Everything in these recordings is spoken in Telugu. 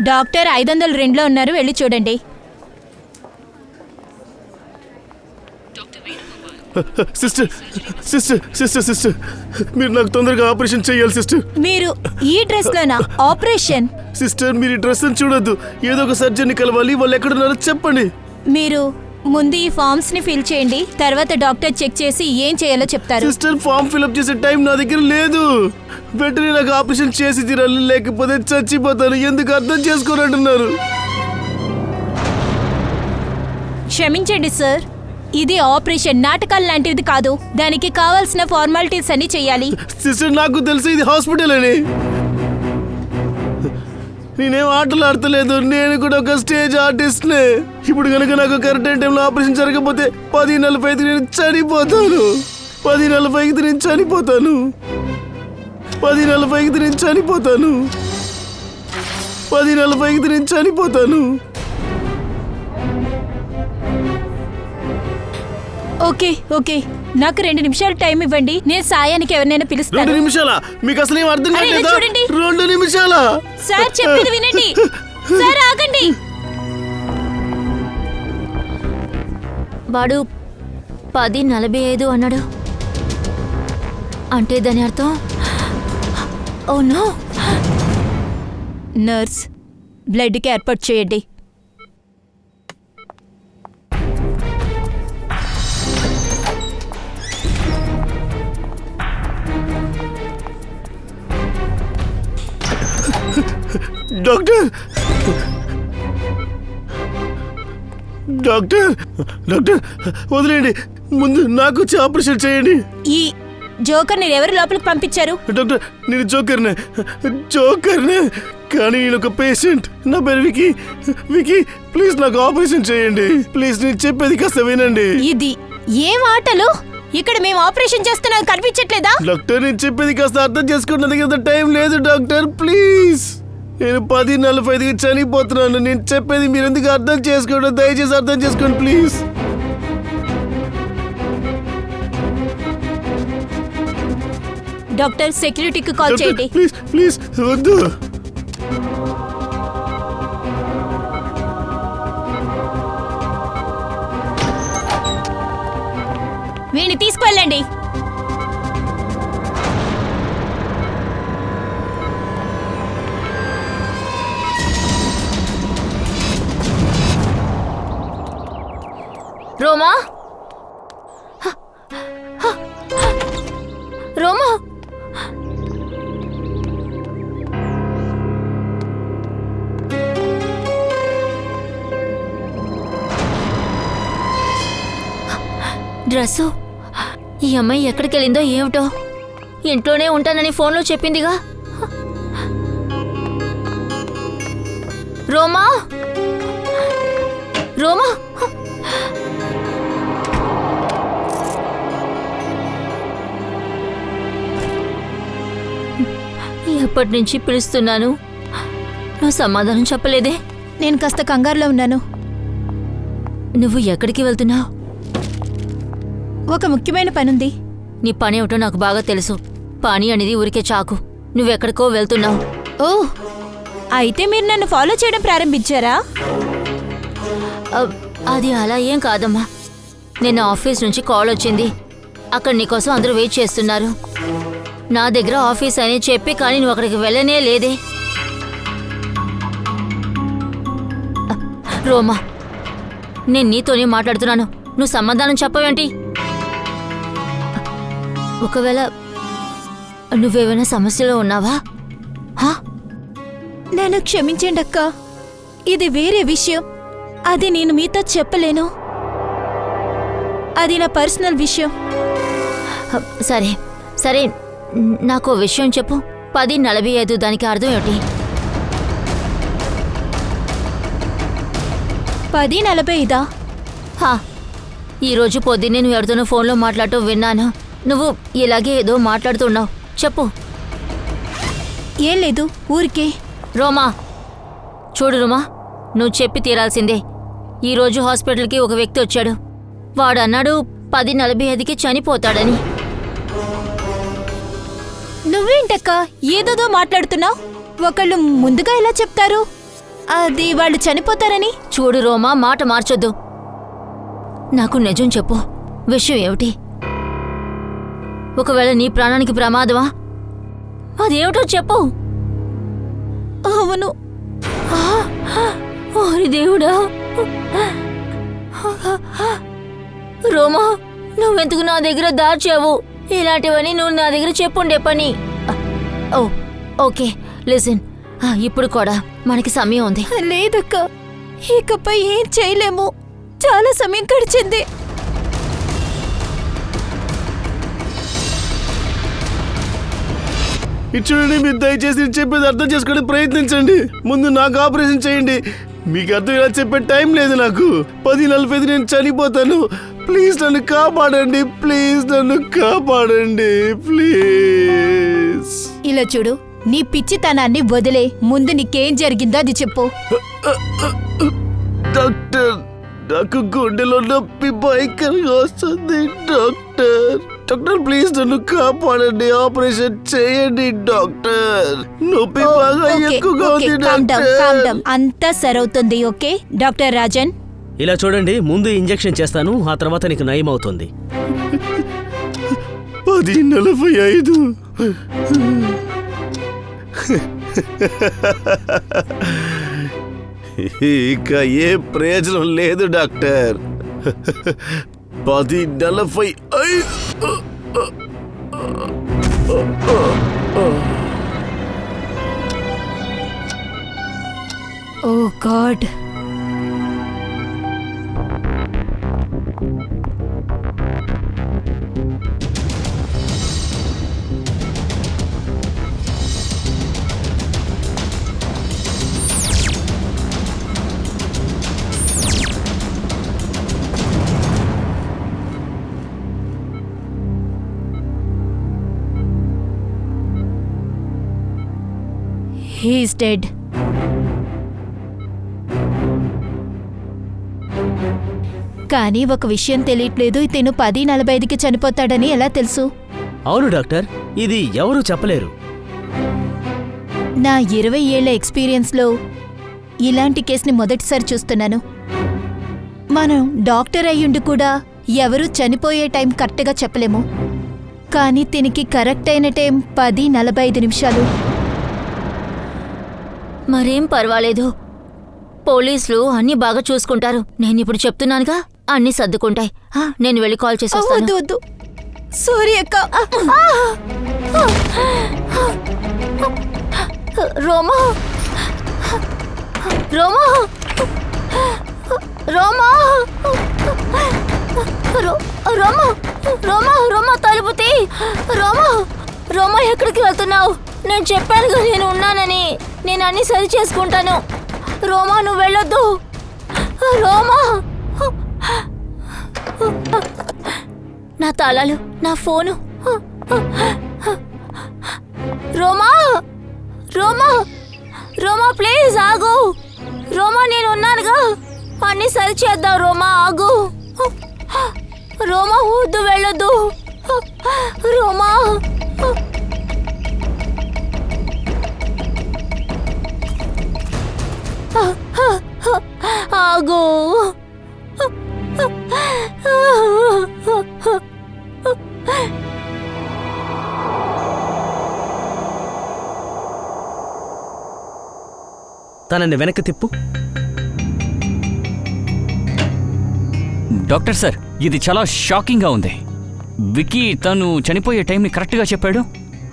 డాక్టర్ 502లో ఉన్నారు, వెళ్ళి చూడండి. సిస్టర్ సిస్టర్ సిస్టర్ సిస్టర్ మీరు నాకు తొందరగా ఆపరేషన్ చేయాలి సిస్టర్. మీరు ఈ డ్రెస్లోనా ఆపరేషన్? సిస్టర్ మీరు ఈ డ్రెస్ చూడొద్దు, ఏదో ఒక సర్జన్ని కలవాలి, వాళ్ళు ఎక్కడున్నారో చెప్పండి. మీరు ముందు ఈ ఫామ్స్ ని ఫిల్ చేయండి, తర్వాత డాక్టర్ చెక్ చేసి ఏం చేయాలో చెప్తారు. సిస్టర్ ఫామ్ ఫిల్అప్ చేసే టైం నా దగ్గర లేదు. వెంటనే నాకు ఆపరేషన్ చేసి తీరాలి, లేకపోతే చచ్చిపోతాను. ఎందుకు అర్థం చేసుకోనంటున్నారు? క్షమించండి సార్, ఇది ఆపరేషన్, నాటకాలు లాంటిది కాదు. దానికి కావాల్సిన ఫార్మాలిటీస్ అన్ని చెయ్యాలి. సిస్టర్ నాకు తెలుసు ఇది హాస్పిటల్ అని. నేనేం ఆటలు ఆడతలేదు, నేను కూడా ఒక స్టేజ్ ఆర్టిస్ట్నే. ఇప్పుడు కనుక నాకు కరెక్ట్ టైంలో ఆపరేషన్ జరగకపోతే 10:45కి నేను చనిపోతాను. 10:45కి నేను చనిపోతాను. 10:45కి నేను చనిపోతాను. 10:45కి నేను చనిపోతాను. ఓకే ఓకే, నాకు 2 నిమిషాలు టైం ఇవ్వండి, నేను సాయానికి ఎవరినైనా 2 పిలుస్తాను. నిమిషాలా? మీకు అసలు ఏం అర్థం అరే, కాలేదా? చూడండి. 2 నిమిషాలా? సార్ చెప్పేది వినండి. సార్ ఆగండి. వాడు 10:45 అన్నాడు అంటే దాని అర్థం ఓ నో. నర్స్, బ్లడ్కి ఏర్పాటు చేయండి. డాక్టర్ డాక్టర్ డాక్టర్ వదిలేయండి, ముందు నాకు వచ్చి ఆపరేషన్ చేయండి. ఈ జోకర్ని ఎవరు లోపలికి పంపించారు? డాక్టర్ నేను జోకర్నే కానీ నేను ఒక పేషెంట్. నా పేరు వికీ. వికీ ప్లీజ్ నాకు ఆపరేషన్ చేయండి ప్లీజ్. నేను చెప్పేది కాస్త వినండి. ఇది ఏం ఆటలు? ఇక్కడ మేము ఆపరేషన్ చేస్తున్నాం, కనిపించట్లేదా? డాక్టర్ నేను చెప్పేది కాస్త అర్థం చేసుకున్నది కదా, టైం లేదు డాక్టర్ ప్లీజ్. నేను 10:45కి చనిపోతున్నాను. నేను చెప్పేది మీరు ఎందుకు అర్థం చేసుకోండి, దయచేసి అర్థం చేసుకోండి ప్లీజ్. డాక్టర్ సెక్యూరిటీకి కాల్ చేయండి. ప్లీజ్ ప్లీజ్ వద్దు. వీడిని తీసుకువెళ్ళండి. రోమా, రోమా, డ్రెస్సు ఈ అమ్మాయి ఎక్కడికి వెళ్ళిందో ఏమిటో. ఇంట్లోనే ఉంటానని ఫోన్లో చెప్పిందిగా. రోమా, రోమా, ఎప్పటి నుంచి పిలుస్తున్నాను, నువ్వు సమాధానం చెప్పలేదే. నేను కాస్త కంగారులో ఉన్నాను. నువ్వు ఎక్కడికి వెళ్తున్నావు? ఒక ముఖ్యమైన పనుంది. నీ పని ఏమిటో నాకు బాగా తెలుసు. పని అనేది ఊరికే చాకు. నువ్వెక్కడికో వెళ్తున్నావు. ఓ, అయితే మీరు నన్ను ఫాలో చేయడం ప్రారంభించారా? అది అలా ఏం కాదమ్మా. నిన్న ఆఫీస్ నుంచి కాల్ వచ్చింది. అక్కడ నీకోసం అందరూ వెయిట్ చేస్తున్నారు. నా దగ్గర ఆఫీస్ అని చెప్పి కానీ నువ్వు అక్కడికి వెళ్ళనే లేదే. రోమా, నేను నీతోనే మాట్లాడుతున్నాను, నువ్వు సమాధానం చెప్పవేంటి? ఒకవేళ నువ్వేమైనా సమస్యలో ఉన్నావా? నన్ను క్షమించండి అక్క, ఇది వేరే విషయం. అది నేను మీతో చెప్పలేను. అది నా పర్సనల్ విషయం. సరే సరే, నాకు విషయం చెప్పు. 10:45 దానికి అర్థం ఏమిటి? 10:45? ఈరోజు పొద్దున్నే నువ్వు ఎవరితోనో ఫోన్లో మాట్లాడటం విన్నాను. నువ్వు ఇలాగే ఏదో మాట్లాడుతున్నావు, చెప్పు. ఏం లేదు, ఊరికే. రోమా చూడు రోమా, నువ్వు చెప్పి తీరాల్సిందే. ఈరోజు హాస్పిటల్కి ఒక వ్యక్తి వచ్చాడు. వాడు అన్నాడు 10:45కి చనిపోతాడని. నువ్వేంటక్క ఏదోదో మాట్లాడుతున్నావు? ఒకళ్ళు ముందుగా ఎలా చెప్తారు? అది వాళ్ళు చనిపోతారని. చూడు రోమా, మాట మార్చొద్దు. నాకు నిజం చెప్పు, విషయం ఏమిటి? ఒకవేళ నీ ప్రాణానికి ప్రమాదమా? అదేమిటో చెప్పు. అవును. ఓరి దేవుడా! రోమా, నువ్వెందుకు నా దగ్గర దాచావు? ఇలాంటివన్నీ నువ్వు నా దగ్గర చెప్పుండే పని. ఓ ఓకే, లిసన్. ఇప్పుడు కూడా మనకి సమయం ఉంది. లేదక్క, ఇకపై ఏం చేయలేము. చాలా సమయం గడిచింది. ఇది చూడండి, మీరు దయచేసి చెప్పేది అర్థం చేసుకోవడానికి ప్రయత్నించండి. ముందు నాకు ఆపరేషన్ చేయండి. మీకు అర్థం ఇలా చెప్పే టైం లేదు నాకు. 10:45 నేను చనిపోతాను. ప్లీజ్ నన్ను కాపాడండి, ప్లీజ్ నన్ను కాపాడండి, ప్లీజ్. ఇలా చూడు, నీ పిచ్చితనాన్ని వదిలే. ముందు నీకేం జరిగిందో అది చెప్పు. డాక్టర్, నాకు గుండెలో నొప్పి భయంకరంగా వస్తుంది. డాక్టర్ డాక్టర్ ప్లీజ్ నన్ను కాపాడండి, ఆపరేషన్ చేయండి డాక్టర్. నొప్పి బాగా ఎక్కువగా ఉంది డాక్టర్. అంతా సరవుతుంది. ఓకే డాక్టర్ రాజన్, ఇలా చూడండి, ముందు ఇంజెక్షన్ చేస్తాను, ఆ తర్వాత నీకు నయం అవుతుంది. 10:45. ఇక ఏ ప్రయోజనం లేదు డాక్టర్. 10:45. ఓ గాడ్. He's dead. కానీ ఒక విషయం తెలియట్లేదు, ఇతను 10:45కి చనిపోతాడని ఎలా తెలుసు? అవును డాక్టర్, ఇది ఎవరు చెప్పలేరు. నా 20 ఏళ్ల ఎక్స్పీరియన్స్లో ఇలాంటి కేసుని మొదటిసారి చూస్తున్నాను. మనం డాక్టర్ అయ్యుండి కూడా ఎవరూ చనిపోయే టైం కరెక్ట్గా చెప్పలేము. కానీ దీనికి కరెక్ట్ అయిన టైం 10:45. మరేం పర్వాలేదు, పోలీసులు అన్నీ బాగా చూసుకుంటారు. నేను ఇప్పుడు చెప్తున్నానుగా, అన్నీ సర్దుకుంటాయి. నేను వెళ్ళి కాల్ చేసి వస్తాను. వద్దు వద్దు, సారీ అక్క. రోమా, రోమా, రోమా, రోమా, రోమా, రోమా, తలుపు తీ. రోమా, రోమా, ఎక్కడికి వెళ్తున్నావు? నేను చెప్పానుగా నేను ఉన్నానని. నేను అన్ని సరి చేసుకుంటాను. రోమా, నువ్వు వెళ్ళొద్దు. రోమా, నా తాళాలు, నా phone. Roma, Roma, Roma, please ఆగు. రోమా, నేను ఉన్నానుగా, అన్ని సరి చేద్దాం. రోమా, ఆగు. రోమా, వద్దు, వెళ్ళొద్దు. రోమా, ఆగు. తనని వెనక్కి తిప్పు. డాక్టర్ సార్, ఇది చాలా షాకింగ్గా ఉంది. విక్కీ తను చనిపోయే టైంని కరెక్ట్గా చెప్పాడు.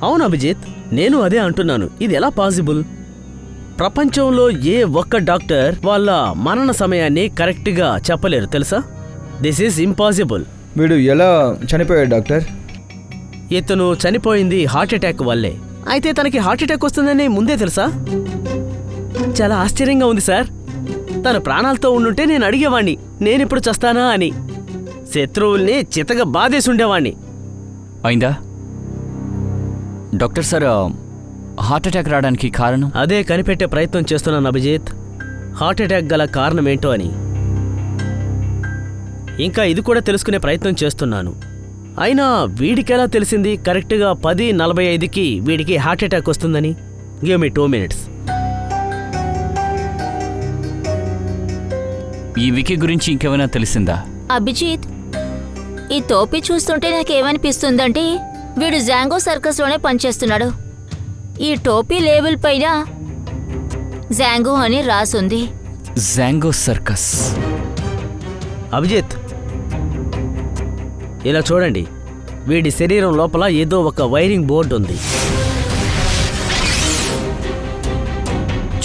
అవును అభిజిత్, నేను అదే అంటున్నాను. ఇది ఎలా పాసిబుల్? ప్రపంచంలో ఏ ఒక్క డాక్టర్ వాళ్ళ మరణ సమయాన్ని కరెక్ట్గా చెప్పలేరు తెలుసా? This is impossible. వీడు ఎలా చనిపోయాడు డాక్టర్? ఇతను చనిపోయింది హార్ట్ అటాక్ వల్లే. అయితే తనకి హార్ట్ అటాక్ వస్తుందని ముందే తెలుసా? చాలా ఆశ్చర్యంగా ఉంది సార్. తన ప్రాణాలతో ఉండుంటే నేను అడిగేవాణ్ణి, నేనిప్పుడు చస్తానా అని. శత్రువుల్ని చితగా బాధేసి ఉండేవాణ్ణి. అయిందా డాక్టర్ సార్? హార్ట్ అటాక్ రావడానికి కారణం? అదే కనిపెట్టే ప్రయత్నం చేస్తున్నాను అభిజిత్, హార్ట్ అటాక్ గల కారణం ఏంటో అని. ఇంకా ఇది కూడా తెలుసుకునే ప్రయత్నం చేస్తున్నాను. అయినా వీడికెలా తెలిసింది కరెక్ట్గా 10:45కి వీడికి హార్ట్ అటాక్ వస్తుందని? Give me 2 minutes. ఈ వికీ గురించి ఇంకేమైనా తెలిసిందా? అభిజిత్, ఈ టోపీ చూస్తుంటే నాకేమనిపిస్తుందంటే వీడు జాంగో సర్కస్లోనే పనిచేస్తున్నాడు. ఈ టోపీ లేబుల్ పైన జాంగో అని రాసుంది. Django circus. అభిజిత్, ఇలా చూడండి, వీడి శరీరం లోపల ఏదో ఒక వైరింగ్ బోర్డు ఉంది.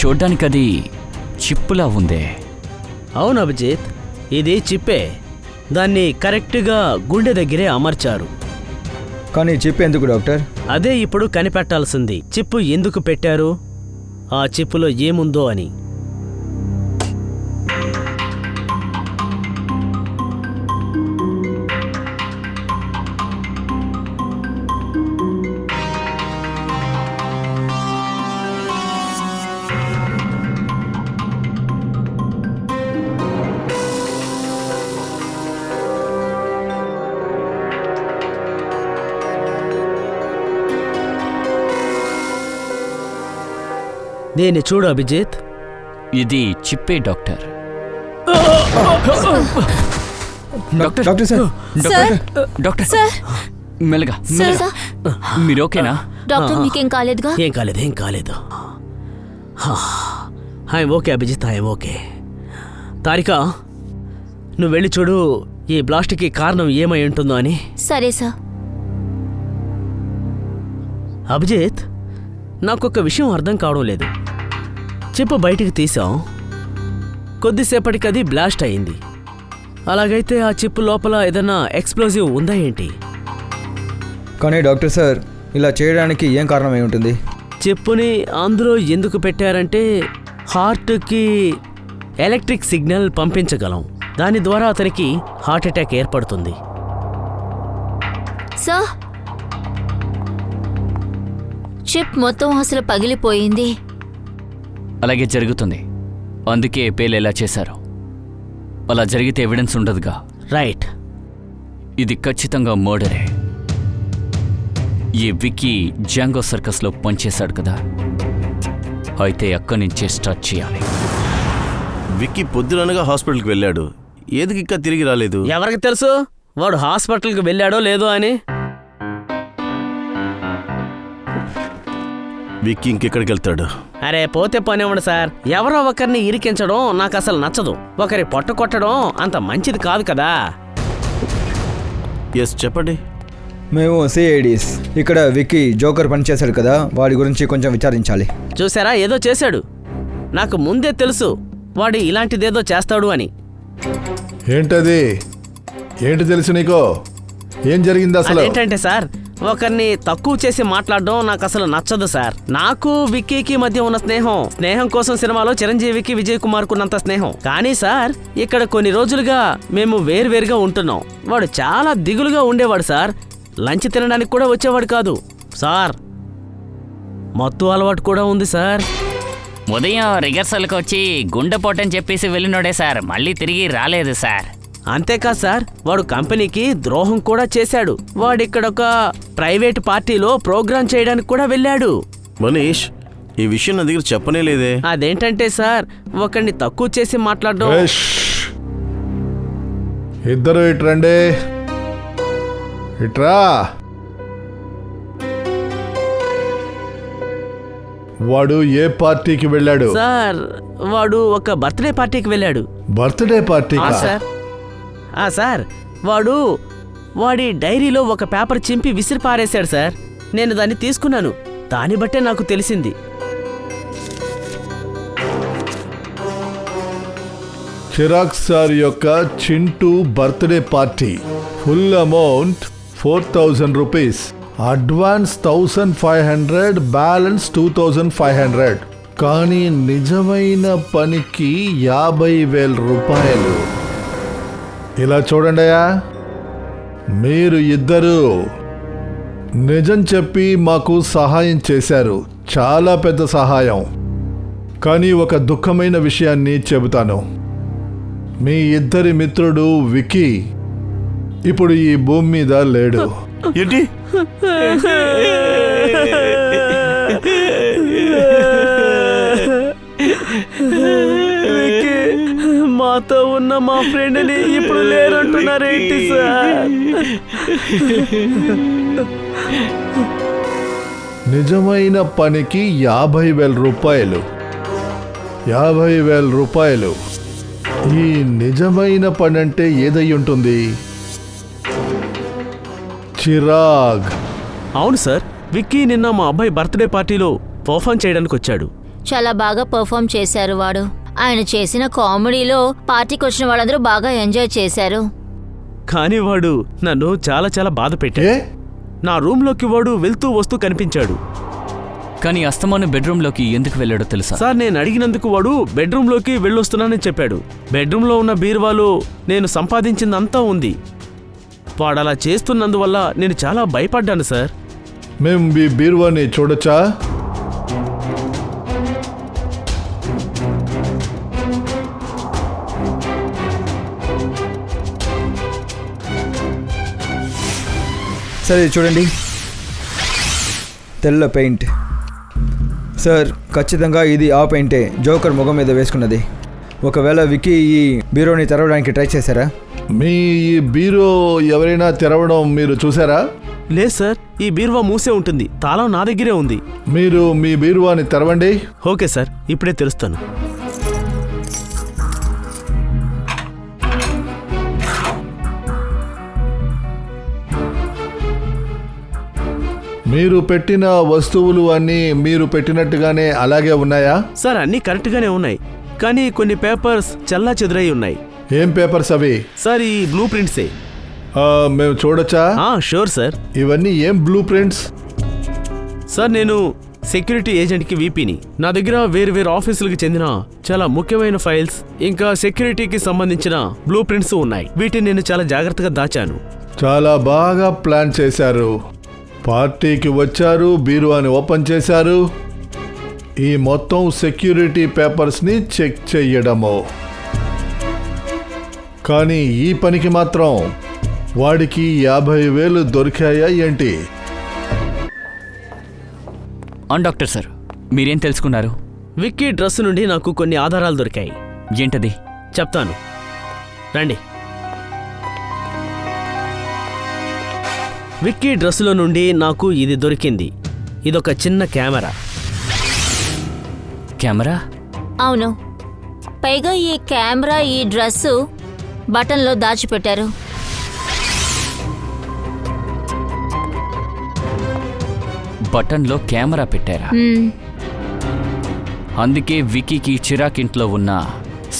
చూడ్డానికి అది చిప్పులా ఉందే. అవును అభిజిత్, ఇది చిప్పే. దాన్ని కరెక్ట్గా గుండె దగ్గరే అమర్చారు. కానీ చిప్ ఎందుకు డాక్టర్? అదే ఇప్పుడు కనిపెట్టాల్సింది. చిప్పు ఎందుకు పెట్టారు, ఆ చిప్పులో ఏముందో అని. దీన్ని చూడు అభిజిత్. ఇది చిప్పే doctor. Doctor doctor sir, sir doctor sir మెల్లగా సార్, మెల్లగా. మీరు ఓకేనా? డాక్టర్ మీకేం కాలేదుగా? ఏం కాలేదు, ఏం కాలేదు. I'm okay Abhijit, I'm okay. Tarika, నువ్వు వెళ్ళి చూడు ఈ బ్లాస్ట్కి కారణం ఏమై ఉంటుందో అని. సరే సార్. అభిజిత్, నాకొక విషయం అర్థం కావడం లేదు. చిప్పు బయటికి తీసాం, కొద్దిసేపటికి అది బ్లాస్ట్ అయింది. అలాగైతే ఆ చిప్పు లోపల ఏదైనా ఎక్స్ప్లోజివ్ ఉందా ఏంటి? కానీ డాక్టర్ సార్, ఇలా చేయడానికి ఏం కారణం అయి ఉంటుంది? చిప్పుని అందులో ఎందుకు పెట్టారంటే హార్ట్కి ఎలక్ట్రిక్ సిగ్నల్ పంపించగలం. దాని ద్వారా అతనికి హార్ట్ అటాక్ ఏర్పడుతుంది. సార్, చిప్ మొత్తం అసలు పగిలిపోయింది. అలాగే జరుగుతుంది. అందుకే పేలేలా చేశారు. అలా జరిగితే ఎవిడెన్స్ ఉండదుగా. రైట్. ఇది ఖచ్చితంగా మర్డరే. ఈ విక్కీ జాంగో సర్కస్లో పనిచేశాడు కదా, అయితే అక్కడి నుంచే స్టార్ట్ చేయాలి. విక్కీ పొద్దుననగా హాస్పిటల్కి వెళ్ళాడు. ఏదికి ఇంకా తిరిగి రాలేదు? ఎవరికి తెలుసు వాడు హాస్పిటల్కి వెళ్ళాడో లేదో అని. విక్కీ ఇంకెక్కడికి వెళ్తాడు? అరే పోతే పనివ్వండి సార్. ఎవరో ఒకరిని ఇరికించడం నాకు అసలు నచ్చదు. ఒకరి పొట్ట కొట్టడం అంత మంచిది కాదు కదా. ఎస్, చెప్పండి. మేము సిఐడీస్. ఇక్కడ విక్కీ జోకర్ పనిచేశాడు కదా, వాడి గురించి కొంచెం విచారించాలి. చూసారా, ఏదో చేశాడు. నాకు ముందే తెలుసు వాడు ఇలాంటిదేదో చేస్తాడు అని. ఏంటది? ఏంటి తెలుసు నీకో? ఏం జరిగింది అసలు? అదేంటంటే సార్, ఒకరిని తక్కువ చేసి మాట్లాడడం నాకు అసలు నచ్చదు సార్. నాకు విక్కీకి మధ్య ఉన్న స్నేహం కోసం సినిమాలో చిరంజీవికి విజయ్ కుమార్ కున్నంత స్నేహం. కానీ సార్, ఇక్కడ కొన్ని రోజులుగా మేము వేరువేరుగా ఉంటున్నాం. వాడు చాలా దిగులుగా ఉండేవాడు సార్. లంచ్ తినడానికి కూడా వచ్చేవాడు కాదు సార్. మత్తు అలవాటు కూడా ఉంది సార్. ఉదయం రిహర్సల్కి వచ్చి గుండెపోటని చెప్పేసి వెళ్ళినోడే సార్, మళ్ళీ తిరిగి రాలేదు సార్. అంతేకాదు సార్, వాడు కంపెనీకి ద్రోహం కూడా చేశాడు. వాడిక్కడొక ప్రైవేట్ పార్టీలో ప్రోగ్రాం చేయడానికి కూడా వెళ్ళాడు. మనీష్, ఈ విషయం నా దగ్గర చెప్పనే లేదే. అదేంటంటే సార్, ఒకరిని తక్కువ చేసి మాట్లాడడం. ఏష్! ఇద్దరు ఇట్రండి, ఇట్రా. వాడు ఏ పార్టీకి వెళ్ళాడు? సార్, వాడు ఒక బర్త్డే పార్టీకి వెళ్ళాడు. బర్త్డే పార్టీకా? సార్, సార్, వాడి డైరీలో ఒక పేపర్ చింపి విసిరి పారేశాడు సార్. నేను దాన్ని తీసుకున్నాను. దాన్ని బట్టే నాకు తెలిసింది. చిరాగ్ సార్ యొక్క Chintu birthday party. Full amount 4,000 rupees, advance 1,500, balance 2,500. కానీ నిజమైన పనికి 50,000 రూపాయలు. ఇలా చూడండియా, మీరు ఇద్దరు నిజం చెప్పి మాకు సహాయం చేశారు, చాలా పెద్ద సహాయం. కానీ ఒక దుఃఖమైన విషయాన్ని చెబుతాను. మీ ఇద్దరి మిత్రుడు విక్కీ ఇప్పుడు ఈ భూమి మీద లేడు. ఏంటి? మా మాతో ఉన్న మా ఫ్రెండ్ని ఇప్పుడు లేరంటున్నారేంటి సార్? నిజమైన పనికి 50,000 రూపాయలు. 50,000 రూపాయలు. ఈ నిజమైన పని అంటే ఏదై ఉంటుంది? చిరాగ్. అవును సార్, విక్కీ నిన్న మా అబ్బాయి బర్త్డే పార్టీలో పర్ఫామ్ చేయడానికి వచ్చాడు. చాలా బాగా పర్ఫామ్ చేశారు వాడు. ఆయన చేసిన కామెడీలో పార్టీకి వచ్చిన వాళ్ళందరూ బాగా ఎంజాయ్ చేశారు. కానీ వాడు నన్ను చాలా చాలా బాధ పెట్టాడు. ఏ? నా రూమ్లోకి వాడు వెళ్తూ వస్తూ కనిపించాడు. కానీ అస్తమానం బెడ్రూమ్లోకి ఎందుకు వెళ్ళాడో తెలుసా? సార్, నేను అడిగినందుకు వాడు బెడ్రూమ్లోకి వెళ్ళొస్తున్నానని చెప్పాడు. బెడ్రూమ్లో ఉన్న బీరువాలో నేను సంపాదించిందంతా ఉంది. వాడు అలా చేస్తున్నందువల్ల నేను చాలా భయపడ్డాను సార్. మేము మీ బీరువాని చూడొచ్చా? సరే చూడండి, తెల్ల పెయింట్. సార్, ఖచ్చితంగా ఇది ఆ పెయింటే జోకర్ ముఖం మీద వేసుకున్నది. ఒకవేళ విక్కీ ఈ బీరోని తెరవడానికి ట్రై చేశారా? మీ ఈ బీరో ఎవరైనా తెరవడం మీరు చూసారా? లేదు సార్, ఈ బీరువా మూసే ఉంటుంది. తాళం నా దగ్గరే ఉంది. మీరు మీ బీరువాని తెరవండి. ఓకే సార్, ఇప్పుడే తెరుస్తాను. మీరు పెట్టిన వస్తువులు అన్నీ మీరు పెట్టినట్టుగానే అలాగే ఉన్నాయా? సార్, అన్నీ కరెక్ట్గానే ఉన్నాయి, కానీ కొన్ని పేపర్స్ చల్లా చెదురై ఉన్నాయి. ఏం పేపర్స్ అవి? సార్, ఈ బ్లూ ప్రింట్సే. మేము చూడొచ్చా? Sure sir. ఇవన్నీ ఏం బ్లూ ప్రింట్స్? సార్, నేను సెక్యూరిటీ ఏజెంట్కి వీపీని. నా దగ్గర వేరు వేరు ఆఫీసులకు చెందిన చాలా ముఖ్యమైన ఫైల్స్ ఇంకా సెక్యూరిటీకి సంబంధించిన బ్లూ ప్రింట్స్ ఉన్నాయి. వీటిని నేను చాలా జాగ్రత్తగా దాచాను. చాలా బాగా ప్లాన్ చేశారు. పార్టీకి వచ్చారు, బీరువాని ఓపెన్ చేశారు, ఈ మొత్తం సెక్యూరిటీ పేపర్స్ని చెక్ చెయ్యడము. కానీ ఈ పనికి మాత్రం వాడికి 50,000 దొరికాయా ఏంటి? అవును డాక్టర్ సార్, మీరేం తెలుసుకున్నారు? విక్కీ డ్రెస్ నుండి నాకు కొన్ని ఆధారాలు దొరికాయి. ఏంటది? చెప్తాను, రండి. విక్కీ డ్రెస్సులో నుండి నాకు ఇది దొరికింది. ఇదొక చిన్న కెమెరా. కెమెరా? అవును, పైగా ఈ కెమెరా ఈ డ్రెస్సు బటన్లో దాచిపెట్టారు. బటన్లో కెమెరా పెట్టారా? అందుకే విక్కీకి చిరాక్ ఇంట్లో ఉన్న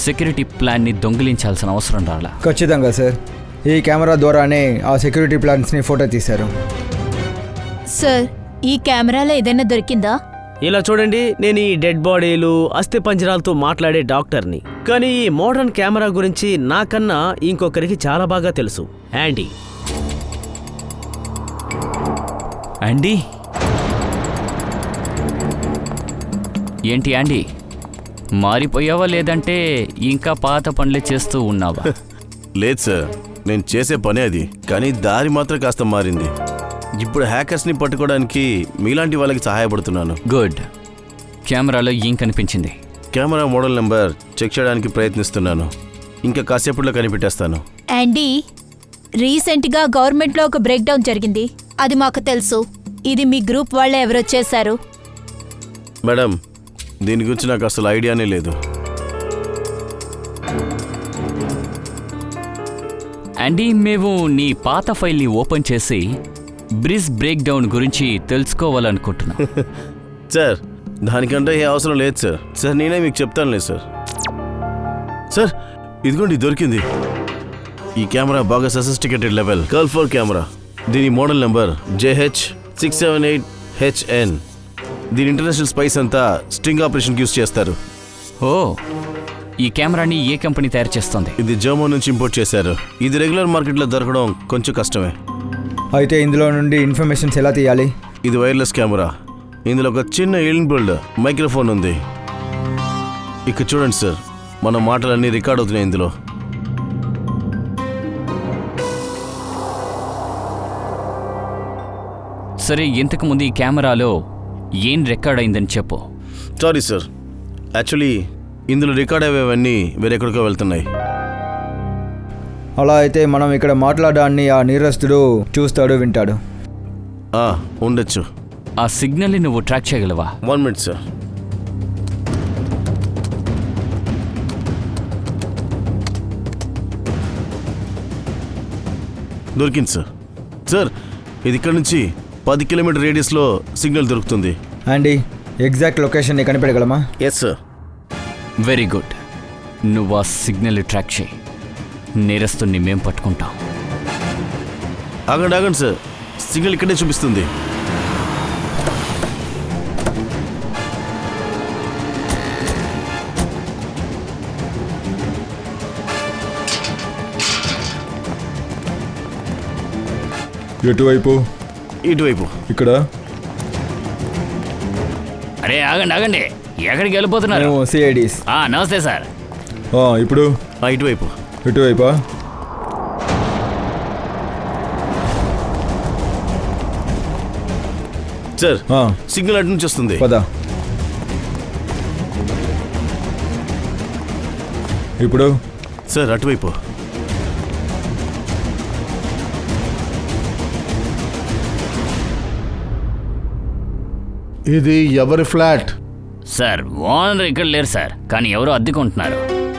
సెక్యూరిటీ ప్లాన్ని దొంగిలించాల్సిన అవసరం రాలా. ఖచ్చితంగా సార్, ఈ కెమెరా ద్వారానే ఆ సెక్యూరిటీ ప్లాన్స్ని ఫోటో తీశారు. సార్, ఈ కెమెరాలో ఏదైనా దొరికిందా? ఇలా చూడండి, నేను ఈ డెడ్ బాడీలు అస్థి పంజరాలతో మాట్లాడే డాక్టర్ని. కానీ ఈ మోడర్న్ కెమెరా గురించి నాకన్నా ఇంకొకరికి చాలా బాగా తెలుసు, యాండీ. యాండీ? ఏంటి యాండీ, మారిపోయావా లేదంటే ఇంకా పాత పనులే చేస్తూ ఉన్నావా? లేదు సార్, నేను చేసే పనే అది, కానీ దారి మాత్రం కాస్త మారింది. ఇప్పుడు హ్యాకర్స్ని పట్టుకోవడానికి మీలాంటి వాళ్ళకి సహాయపడుతున్నాను. గుడ్. కెమెరాలో ఏం కనిపించింది? కెమెరా మోడల్ నెంబర్ చెక్ చేయడానికి ప్రయత్నిస్తున్నాను. ఇంకా కాసేపట్లో కనిపెట్టేస్తాను. యాండీ, రీసెంట్గా గవర్నమెంట్లో ఒక బ్రేక్ డౌన్ జరిగింది, అది మాకు తెలుసు. ఇది మీ గ్రూప్ వాళ్ళే ఎవరో చేశారు. మేడం, దీని గురించి నాకు అసలు ఐడియానే లేదు. యాండీ, మేము నీ పాత ఫైల్ని ఓపెన్ చేసి బ్రిజ్ బ్రేక్ డౌన్ గురించి తెలుసుకోవాలనుకుంటున్నాం. సార్, దానికంటే ఏ అవసరం లేదు సార్. సార్, నేనే మీకు చెప్తానులేదు సార్. సార్, ఇదిగోండి, దొరికింది. ఈ కెమెరా బాగా సఫిస్టికేటెడ్ లెవెల్ కర్ల్ 4 కెమెరా. దీని మోడల్ నెంబర్ JH678HN. దీని ఇంటర్నేషనల్ స్పైస్ అంతా స్ట్రింగ్ ఆపరేషన్కి యూస్ చేస్తారు. ఓ, ఈ కెమెరాని ఏ కంపెనీ తయారు చేస్తుంది? ఇది జర్మన్ నుంచి ఇంపోర్ట్ చేశారు. ఇది రెగ్యులర్ మార్కెట్లో దొరకడం కొంచెం కష్టమే. అయితే ఇందులో నుండి ఇన్ఫర్మేషన్స్ ఎలా తీయాలి? ఇది వైర్లెస్ కెమెరా. ఇందులో ఒక చిన్న ఇన్బిల్డ్ మైక్రోఫోన్ ఉంది. ఇక్కడ చూడండి సార్, మన మాటలన్నీ రికార్డ్ అవుతున్నాయి ఇందులో. సరే, ఇంతకుముందు ఈ కెమెరాలో ఏం రికార్డ్ అయిందని చెప్పు. సారీ సార్, యాక్చువల్లీ ఇందులో రికార్డ్ అయ్యేవన్నీ వేరెక్కడికో వెళ్తున్నాయి. అలా అయితే మనం ఇక్కడ మాట్లాడడాన్ని ఆ నీరస్తుడు చూస్తాడు, వింటాడు. ఉండొచ్చు. ఆ సిగ్నల్ని నువ్వు ట్రాక్ చేయగలవా? 1 minute సార్. దొరికింది సార్. సార్ ఇది ఇక్కడ నుంచి 10 కిలోమీటర్ రేడియస్లో సిగ్నల్ దొరుకుతుంది. అండి ఎగ్జాక్ట్ లొకేషన్ని కనిపెట్టగలమా? Yes sir. Very good. నువ్వు ఆ సిగ్నల్ ట్రాక్ చేయి. నేరస్తుని మేం పట్టుకుంటాం. ఆగండి సార్, సిగ్నల్ ఇక్కడే చూపిస్తుంది. ఎటువైపు? ఇటువైపు. ఇక్కడ. అరే ఆగండి, ఎక్కడికి వెళ్ళిపోతున్నారు? సిఐడిస్. నమస్తే సార్. ఇప్పుడు ఇటువైపు. ఇటువైపా? సార్ సిగ్నల్ అటు నుంచి వస్తుంది. పద. ఇప్పుడు సార్ అటువైపు. ఇది ఎవరి ఫ్లాట్? సార్ ఓనర్ ఇక్కడ లేరు సార్, కానీ ఎవరో అద్దెకుంటున్నారు.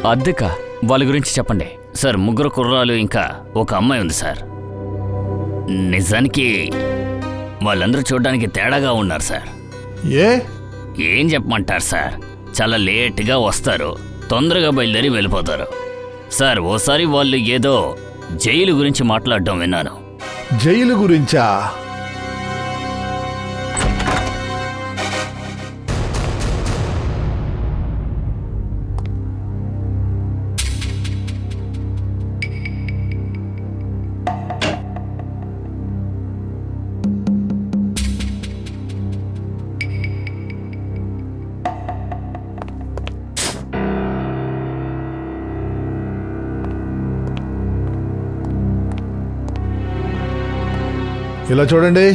అద్దెక? వాళ్ళ గురించి చెప్పండి. సార్ 3 కుర్రాలు ఇంకా ఒక అమ్మాయి ఉంది సార్. నిజానికి వాళ్ళందరూ చూడడానికి తేడాగా ఉన్నారు సార్. ఏం చెప్పమంటారు సార్, చాలా లేట్గా వస్తారు, తొందరగా బయలుదేరి వెళ్ళిపోతారు. సార్ ఓసారి వాళ్ళు ఏదో జైలు గురించి మాట్లాడడం విన్నాను. జైలు గురించా? ఇలా చూడండి,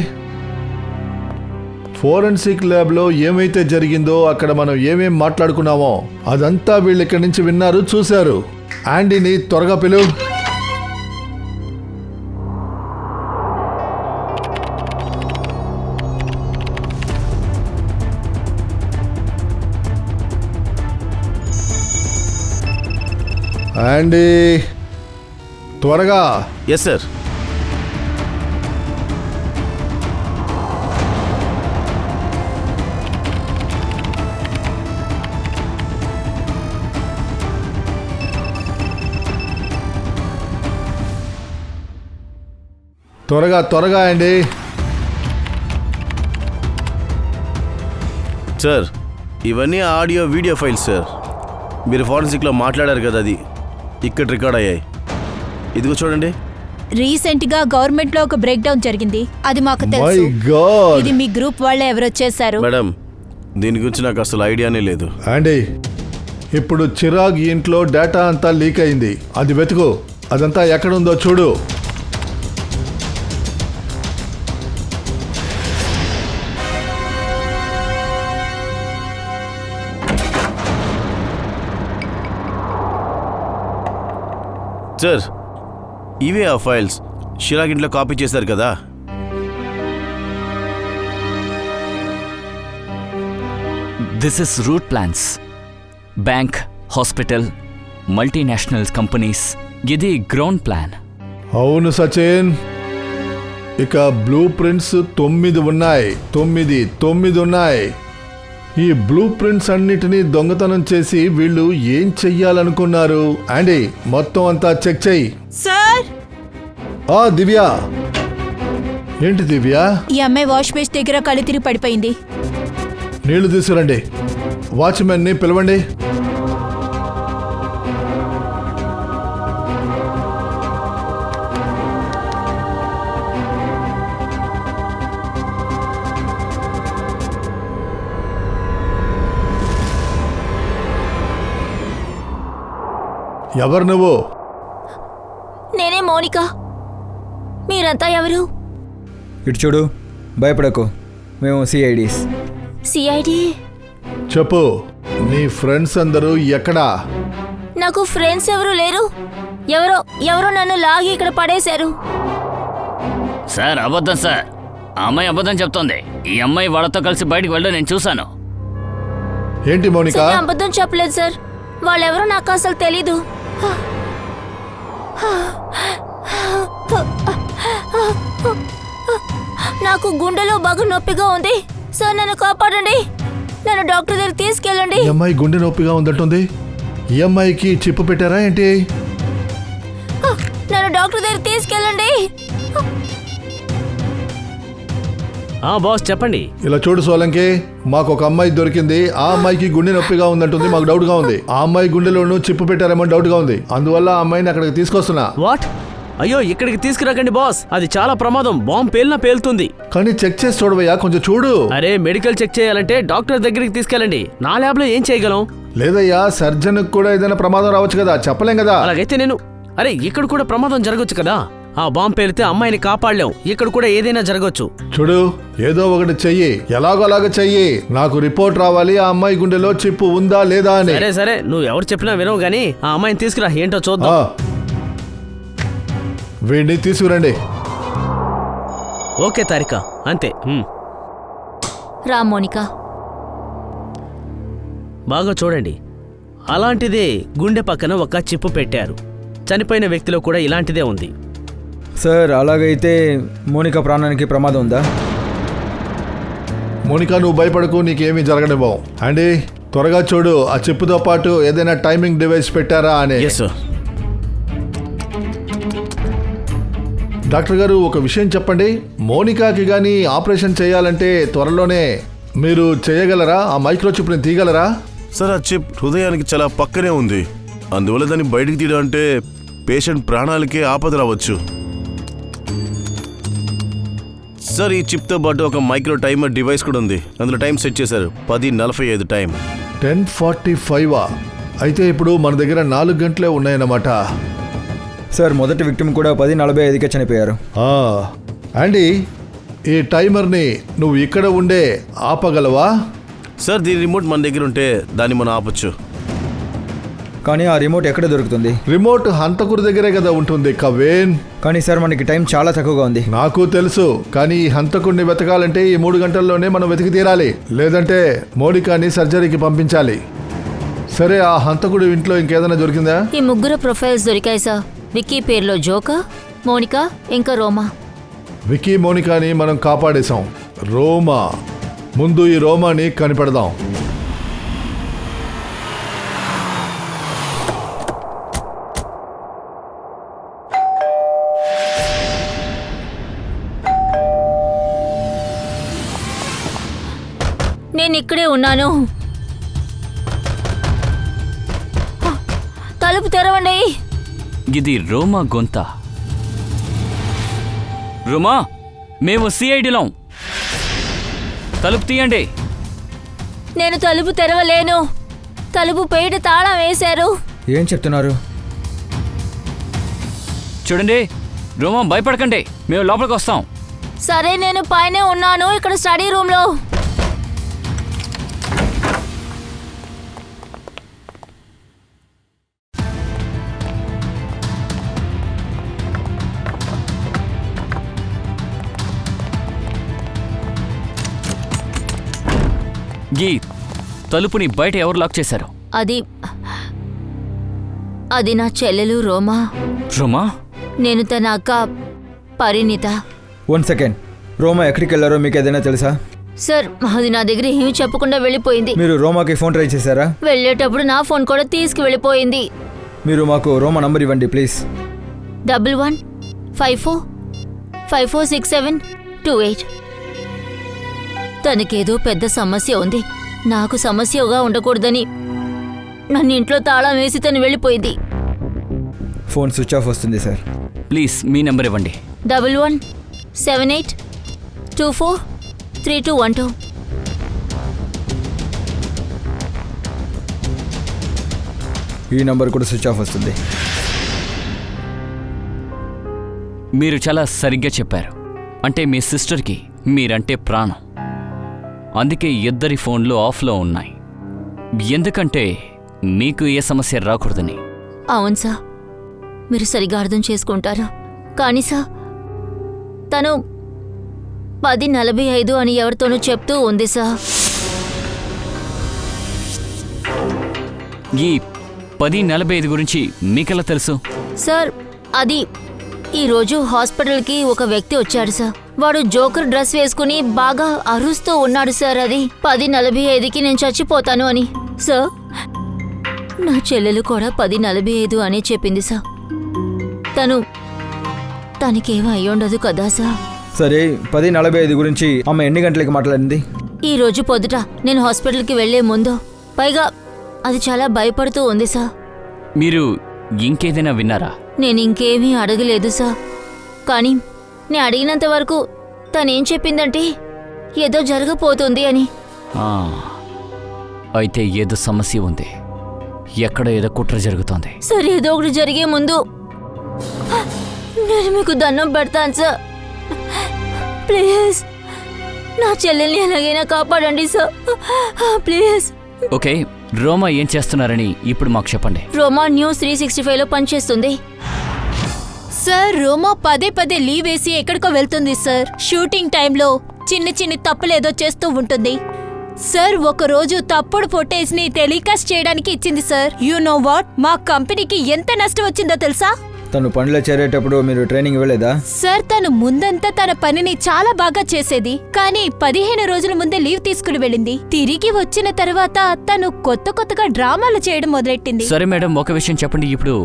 ఫోరెన్సిక్ ల్యాబ్లో ఏమైతే జరిగిందో, అక్కడ మనం ఏమేం మాట్లాడుకున్నామో అదంతా వీళ్ళు ఇక్కడి నుంచి విన్నారు, చూశారు. యాండీని త్వరగా పిలువు. యాండీ త్వరగా. Yes sir. త్వరగా అండి. సార్ ఇవన్నీ ఆడియో వీడియో ఫైల్స్ సార్. మీరు ఫోరెన్సిక్లో మాట్లాడారు కదా, అది ఇక్కడ రికార్డ్ అయ్యాయి. ఇదిగో చూడండి. రీసెంట్ గా గవర్నమెంట్ లో ఒక బ్రేక్ డౌన్ జరిగింది, అది మాకు తెలుసు. ఇది మీ గ్రూప్ వాళ్ళే ఎవరో చేశారు. మేడం దీని గురించి నాకు అసలు ఐడియానే లేదు. అండి ఇప్పుడు చిరాగ్ ఇంట్లో డేటా అంతా లీక్ అయింది, అది వెతుకు. అదంతా ఎక్కడుందో చూడు. సార్ ఇవే ఆ ఫైల్స్. చిరాగ్ ఇంట్లో కాపీ చేశారు కదా. This is root plans. Bank, hospital, multinational companies, ఇది గ్రౌండ్ ప్లాన్. అవును సచిన్, ఇక బ్లూ ప్రింట్స్ 9 ఉన్నాయి. 9 ఉన్నాయి. ఈ బ్లూ ప్రింట్స్ అన్నిటినీ దొంగతనం చేసి వీళ్ళు ఏం చెయ్యాలనుకున్నారు? అండి మొత్తం అంతా చెక్ చెయ్యి. సార్ దివ్య. ఏంటి దివ్య? ఈ అమ్మాయి వాష్ బేస్ దగ్గర కళ్ళు తిరిగి పడిపోయింది. నీళ్లు తీసుకురండి. వాచ్మెన్ ని పిలవండి. ఎవరు నువ్వు? నేనే మౌనిక. మీరంతా ఎవరు? ఇటు చూడు, భయపడకు, మేము సిఐడిస్. సిఐడి? చెప్పు, నీ ఫ్రెండ్స్ అందరూ ఎక్కడా? నాకు ఫ్రెండ్స్ ఎవరు లేరు. ఎవరో నన్ను లాగి ఇక్కడ పడేశారు. సార్ అబద్ధం సార్, ఆ అమ్మాయి అబద్ధం చెప్తోంది. ఈ అమ్మాయి వాళ్ళతో కలిసి బయటికి వెళ్ళడం నేను చూశాను. ఏంటి మౌనిక? సరే, అబద్ధం చెప్పలేదు సార్. వాళ్ళెవరో నాకు అసలు తెలీదు. నాకు గుండెలో బాగా నొప్పిగా ఉంది సార్, నన్ను కాపాడండి. నన్ను డాక్టర్ దగ్గర తీసుకెళ్ళండి. ఈ అమ్మాయి గుండె నొప్పిగా ఉందంటుంది. ఈ అమ్మాయికి చిప్పు పెట్టారా ఏంటి? నన్ను డాక్టర్ దగ్గర తీసుకెళ్ళండి. బాస్ చెప్పండి. ఇలా చూడు సోలంకి, మాకు ఒక అమ్మాయి దొరికింది. ఆ అమ్మాయికి గుండె నొప్పిగా ఉందంటుంది. మాకు డౌట్ గా ఉంది. ఆ అమ్మాయి గుండెలోనూ చిప్పు పెట్టారేమో డౌట్ గా ఉంది. అందువల్ల ఆ అమ్మాయిని అక్కడికి తీసుకొస్తున్నా. వాట్? అయ్యో, ఇక్కడికి తీసుకురాకండి బాస్, అది చాలా ప్రమాదం. బాంబు పేలినా పేలుతుంది. కానీ చెక్ చేసి చూడవయ్యా, కొంచెం చూడు. అరే, మెడికల్ చెక్ చేయాలంటే డాక్టర్ దగ్గరికి తీసుకెళ్ళండి. నా ల్యాబ్ లో ఏం చేయగలం? లేదయ్యా, సర్జన్ కూడా ఏదైనా ప్రమాదం రావచ్చు కదా, చెప్పలేం కదా. అలాగైతే అరే, ఇక్కడ కూడా ప్రమాదం జరగచ్చు కదా. ఆ బాంబు పేలితే అమ్మాయిని కాపాడలేం. ఇక్కడ కూడా ఏదైనా జరగచ్చు. చూడు, ఏదో ఒకటి చెయ్యి, ఎలాగో అలాగ చెయ్యి. నాకు రిపోర్ట్ రావాలి, ఆ అమ్మాయి గుండెలో చిప్పు ఉందా లేదా అని. సరే, నువ్వు ఎవరు చెప్పినా వినవు గానీ ఆ అమ్మాయిని తీసుకురా, ఏంటో చూద్దాం. వీడిని తీసుకురండి. ఓకే తారిక, అంతే. రా మోనిక. బాగా చూడండి, అలాంటిదే గుండె పక్కన ఒక చిప్పు పెట్టారు. చనిపోయిన వ్యక్తిలో కూడా ఇలాంటిదే ఉంది. సార్, అలాగైతే మోనిక ప్రాణానికి ప్రమాదం ఉందా? మోనిక, నువ్వు భయపడకు, నీకేమీ జరగనివ్వం. అండి, త్వరగా చూడు, ఆ చిప్పుతో పాటు ఏదైనా టైమింగ్ డివైస్ పెట్టారా అని. డాక్టర్ గారు, ఒక విషయం చెప్పండి. మోనికాకి కానీ ఆపరేషన్ చేయాలంటే త్వరలోనే మీరు చేయగలరా? ఆ మైక్రోచిప్ని తీయగలరా? సార్, ఆ చిప్ హృదయానికి చాలా పక్కనే ఉంది. అందువల్ల దాన్ని బయటికి తీయడం అంటే పేషెంట్ ప్రాణాలకే ఆపద రావచ్చు. సార్, ఈ చిప్తో పాటు ఒక మైక్రో టైమర్ డివైస్ కూడా ఉంది. అందులో టైం సెట్ చేశారు, 10:45 టైం. 10:45. అయితే ఇప్పుడు మన దగ్గర 4 గంటలే ఉన్నాయన్నమాట. సార్, మొదటి విక్టిమ్ కూడా 10:45కే చనిపోయారు. అండి, ఈ టైమర్ని నువ్వు ఇక్కడ ఉండే ఆపగలవా? సార్, దీని రిమోట్ మన దగ్గర ఉంటే దాన్ని మనం ఆపొచ్చు. కానీ ఆ రిమోట్ ఎక్కడ దొరుకుతుంది? రిమోట్ హంతకుడి దగ్గరే కదా ఉంటుంది కవేన్. కానీ సార్, మనకి టైం చాలా తక్కువగా ఉంది. నాకు తెలుసు, కానీ ఈ హంతకుడిని వెతకాలంటే ఈ 3 గంటల్లోనే మనం వెతికి తీరాలి. లేదంటే మోనికాని సర్జరీకి పంపించాలి. సరే, ఆ హంతకుడి ఇంట్లో ఇంకేదైనా దొరికిందా? ఈ 3 ప్రొఫైల్స్ దొరికాయి సార్. విక్కీ పేరులో జోకర్, మోనిక, ఇంకా రోమా. విక్కీ, మోనికాని మనం కాపాడేశాం. రోమా, ముందు ఈ రోమాని కనిపెడదాం. నేను ఇక్కడే ఉన్నాను. తలుపు తెరవండి. ఇది రోమా గొంత. రోమా, మేము సిఐడిలో. తలుపు తీయండి. నేను తలుపు తెరవలేను. తలుపు బయట తాళం వేశారు. ఏం చెప్తున్నారు? చూడండి రోమా, భయపడకండి, మేము లోపలికి వస్తాం. సరే, నేను పైనే ఉన్నాను, ఇక్కడ స్టడీ రూమ్లో. గీ, తలుపుని బయట ఎవరు లాక్ చేశారు? అది నా చెల్లెలు రోమా. రోమా? నేను తన అక్క పరిణిత. 1 సెకండ్. రోమా ఎక్కడికి వెళ్ళారో మీకు ఏదైనా తెలుసా? సార్, అది నా దగ్గర ఏమీ చెప్పకుండా వెళ్ళిపోయింది. మీరు రోమాకి ఫోన్ ట్రై చేశారా? వెళ్ళేటప్పుడు నా ఫోన్ కూడా తీసుకువెళ్ళిపోయింది. మీరు మాకు రోమా నంబర్ ఇవ్వండి ప్లీజ్. 1154546728. తనకేదో పెద్ద సమస్య ఉంది. నాకు సమస్యగా ఉండకూడదని నన్ను ఇంట్లో తాళం వేసి తను వెళ్ళిపోయింది. ఫోన్ స్విచ్ ఆఫ్ వస్తుంది సార్. ప్లీజ్ మీ నెంబర్ ఇవ్వండి. 1178243212. ఈ నంబర్ కూడా స్విచ్ ఆఫ్ వస్తుంది. మీరు చాలా సరిగ్గా చెప్పారు. అంటే మీ సిస్టర్కి మీరంటే ప్రాణం. అందుకే ఇద్దరి ఫోన్లు ఆఫ్లో ఉన్నాయి. ఎందుకంటే మీకు ఏ సమస్య రాకూడదని. అవును సార్, మీరు సరిగా అర్థం చేసుకుంటారు. కానీ సార్ తను 10:45 అని ఎవరితోనూ చెప్తూ ఉంది సార్. ఈ 10:45 గురించి మీకెలా తెలుసు? సార్ అది ఈరోజు హాస్పిటల్కి ఒక వ్యక్తి వచ్చాడు సార్. వాడు జోకర్ డ్రెస్ వేసుకుని బాగా అరుస్తూ ఉన్నాడు సార్. అది 10:45కి నేను చచ్చిపోతాను అని. సార్ నా చెల్లెలు కూడా 10:45 అనే చెప్పింది సార్. తనకేమీ అయ్యుండదు కదా సార్. సరే 10:45 గురించి అమ్మ ఎన్ని గంటలకి మాట్లాడింది? ఈరోజు పొద్దుట నేను హాస్పిటల్కి వెళ్లే ముందు. పైగా అది చాలా భయపడుతూ ఉంది సార్. మీరు ఇంకేదైనా విన్నారా? నేను ఇంకేమీ అడగలేదు సార్. కానీ నేను అడిగినంత వరకు తనేం చెప్పిందంటే ఏదో జరగపోతుంది అని. అయితే ఏదో సమస్య ఉంది. ఎక్కడ ఏదో కుట్ర జరుగుతోంది. సార్ ఏదో ఒకటి జరిగే ముందు నేను మీకు దండం పెడతాను సార్. ప్లీజ్ నా చెల్లెల్ని ఎలాగైనా కాపాడండి సార్. ప్లీజ్. ఓకే, రోమా ఏం చేస్తున్నారని ఇప్పుడు మాకు చెప్పండి. రోమా న్యూస్ 365లో పనిచేస్తుంది. సార్ రోమా పదే లీవ్ వేసి ఎక్కడికో వెళ్తుంది సార్. షూటింగ్ టైంలో చిన్న తప్పులేదో చేస్తూ ఉంటుంది సార్. ఒకరోజు తప్పుడు ఫొటేజ్ ని టెలికాస్ట్ చేయడానికి ఇచ్చింది సార్. యు నో వాట్, మా కంపెనీకి ఎంత నష్టం వచ్చిందో తెలుసా? తను పనిలో చేరేటప్పుడు మీరు ట్రైనింగ్ ఇవ్వలేదా? సార్ తను ముందంతా తన పనిని చాలా బాగా చేసేది. కానీ 15 రోజుల ముందే లీవ్ తీసుకుని వెళ్ళింది. తిరిగి వచ్చిన తర్వాత తను కొత్తగా డ్రామాలు చేయడం మొదలెట్టింది. సరే మేడం, ఒక విషయం చెప్పండి. ఇప్పుడు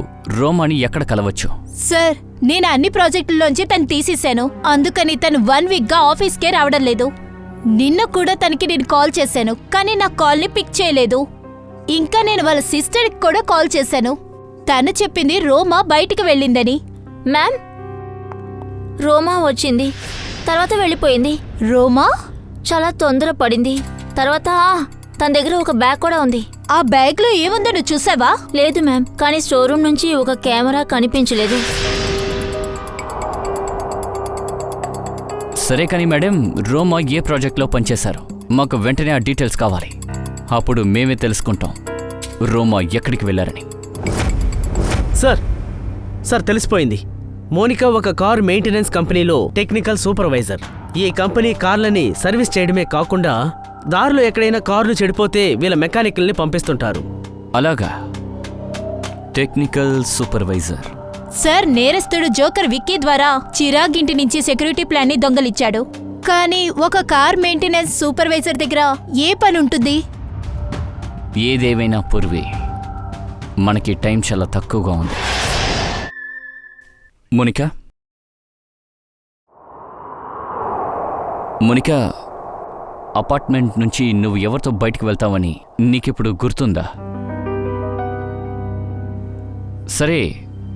రోమాని ఎక్కడ కలవచ్చు? సార్ నేను అన్ని ప్రాజెక్టుల్లోంచి తను తీసేశాను. అందుకని తను 1 వీక్గా ఆఫీస్కే రావడం లేదు. నిన్న కూడా తనకి నేను కాల్ చేశాను, కానీ నా కాల్ని పిక్ చేయలేదు. ఇంకా నేను వాళ్ళ సిస్టర్కి కూడా కాల్ చేశాను. తను చెప్పింది రోమా బయటికి వెళ్ళిందని. మ్యామ్, రోమా వచ్చింది, తర్వాత వెళ్ళిపోయింది. రోమా చాలా తొందరపడింది. తర్వాత తన దగ్గర ఒక బ్యాగ్ కూడా ఉంది. ఆ బ్యాగ్లో ఏముందో నువ్వు చూసావా? లేదు మ్యామ్, కానీ స్టోర్ రూమ్ నుంచి ఒక కెమెరా కనిపించలేదు. సరే కానీ మేడం, రోమా ఏ ప్రాజెక్ట్లో పనిచేశారు? మాకు వెంటనే ఆ డీటెయిల్స్ కావాలి. అప్పుడు మేమే తెలుసుకుంటాం రోమా ఎక్కడికి వెళ్ళారని. సార్ తెలిసిపోయింది. మోనికా ఒక కార్ మెయింటెనెన్స్ కంపెనీలో టెక్నికల్ సూపర్వైజర్. ఈ కంపెనీ కార్లని సర్వీస్ చేయడమే కాకుండా దారిలో ఎక్కడైనా కార్లు చెడిపోతే వీళ్ళ మెకానికల్ని పంపిస్తుంటారు. అలాగా, టెక్నికల్ సూపర్వైజర్. సార్ నేరస్తుడు జోకర్ విక్కీ ద్వారా చిరాగ్ ఇంటి నుంచి సెక్యూరిటీ ప్లాన్ ని దొంగలిచ్చాడు. కానీ ఒక కార్ మెయింటెనెన్స్ సూపర్వైజర్ దగ్గర ఏ పని ఉంటుంది? ఏదేవైనా పూర్వే, మనకి టైం చాలా తక్కువగా ఉంది. మోనికా, అపార్ట్మెంట్ నుంచి నువ్వు ఎవరితో బయటికి వెళ్తావని నీకిప్పుడు గుర్తుందా? సరే,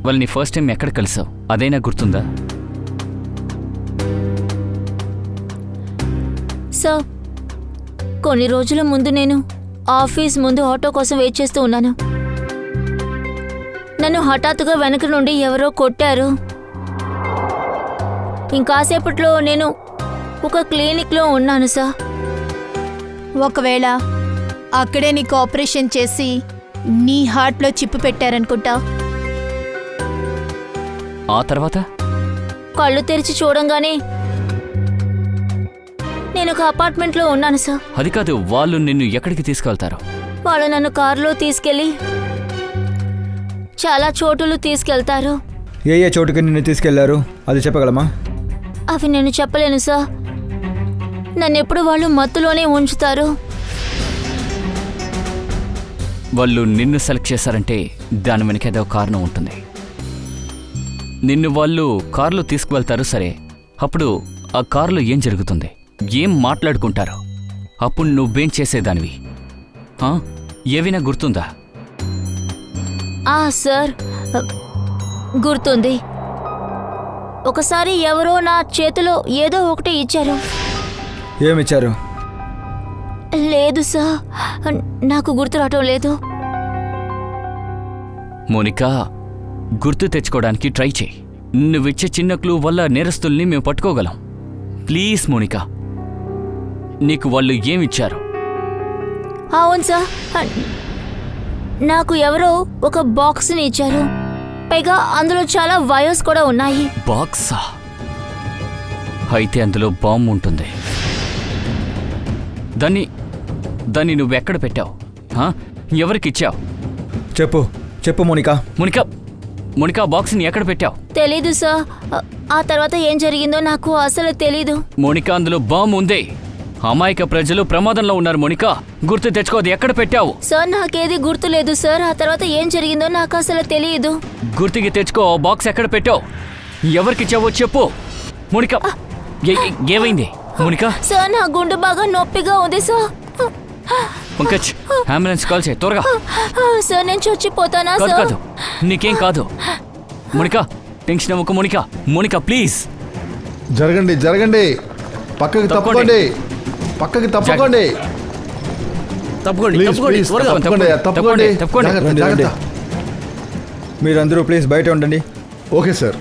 వాళ్ళని ఫస్ట్ టైం ఎక్కడ కలిసావు, అదైనా గుర్తుందా? సార్ కొన్ని రోజుల ముందు నేను ఆఫీస్ ముందు ఆటో కోసం వెయిట్ చేస్తూ ఉన్నాను. నన్ను హఠాత్తుగా వెనక నుండి ఎవరో కొట్టారు. ఇంకాసేపట్లో నేను ఒక క్లినిక్లో ఉన్నాను సార్. ఒకవేళ అక్కడే నీకు ఆపరేషన్ చేసి నీ హార్ట్లో చిప్పు పెట్టారనుకుంటా. ఆ తర్వాత కళ్ళు తెరిచి చూడంగానే నేను ఒక అపార్ట్మెంట్లో ఉన్నాను సార్. అది కాదు, వాళ్ళు నిన్ను ఎక్కడికి తీసుకెళ్తారు? వాళ్ళు నన్ను కారులో తీసుకెళ్ళి చాలా చోటులు తీసుకెళ్తారు. ఏ చోటుకి నిన్ను తీసుకెళ్లారు అది చెప్పగలమా? అవి నేను చెప్పలేను సార్. నన్నెప్పుడు వాళ్ళు మత్తులోనే ఉంచుతారు. వాళ్ళు నిన్ను సెలెక్ట్ చేశారంటే దాని వెనక ఏదో కారణం ఉంటుంది. నిన్ను వాళ్ళు కారులో తీసుకువెళ్తారు. సరే, అప్పుడు ఆ కారులో ఏం జరుగుతుంది? ఏం మాట్లాడుకుంటారు? అప్పుడు నువ్వేం చేసేదానివి? ఏవైనా గుర్తుందా? సార్ గుర్తుంది. ఒకసారి ఎవరో నా చేతిలో ఏదో ఒకటి ఇచ్చారు. ఏమిచ్చారు? లేదు సార్, నాకు గుర్తు రావటం లేదు. మోనికా, గుర్తు తెచ్చుకోవడానికి ట్రై చేయి. నువ్విచ్చే చిన్న క్లూ వల్ల నేరస్తుల్ని మేము పట్టుకోగలం. ప్లీజ్ మోనికా, నీకు వాళ్ళు ఏమిచ్చారు? అవును సార్, నాకు ఎవరో ఒక బాక్స్ని ఇచ్చారు. పైగా అందులో చాలా వైర్స్ కూడా ఉన్నాయి. బాక్సా? అయితే అందులో బాంబు ఉంటుంది. దాన్ని నువ్వెక్కడ పెట్టావు? ఎవరికిచ్చావు? చెప్పు చెప్పు మోనికా. మోనికా బాక్స్ని ఎక్కడ పెట్టావు? తెలీదు సార్. ఆ తర్వాత ఏం జరిగిందో నాకు అసలు తెలీదు. మోనికా, అందులో బాంబు ఉంది. అమాయక ప్రజలు ప్రమాదంలో ఉన్నారు. మోనికా, గుర్తు తెచ్చుకోదు. ఎక్కడ పెట్టావు? సార్ నాకేది గుర్తులేదు సార్. ఆ తర్వాత ఏం జరిగిందో నాకు అసలు తెలియదు. గుర్తుకి తెచ్చుకో. బాక్స్ ఎక్కడ పెట్టావు? ఎవరికిచ్చావో చెప్పు. మోనికా, ఏమైంది? మోనికా సార్ నా గుండె బాగా నొప్పిగా ఉంది సార్. పంకజ్, అంబులెన్స్ కాల్ చేయి త్వరగా. సార్ నేను చచ్చిపోతానా కాదు సార్? కాదు, నీకేం కాదు. మోనికా, టెన్షన్ అవ్వకు. మోనికా ప్లీజ్. జరగండి జరగండి, పక్కకి తప్పుకోండి, పక్కకి తప్పుకోండి. తప్పుకోండి ప్లీజ్ తప్పుకోండి ప్లీజ్ త్వరగా. తప్పుకోండి. తప్పుకోండి. జాగ్రత్త, రండి, రండి. జాగ్రత్త. మీరందరూ ప్లీజ్ బయట ఉండండి. Okay sir.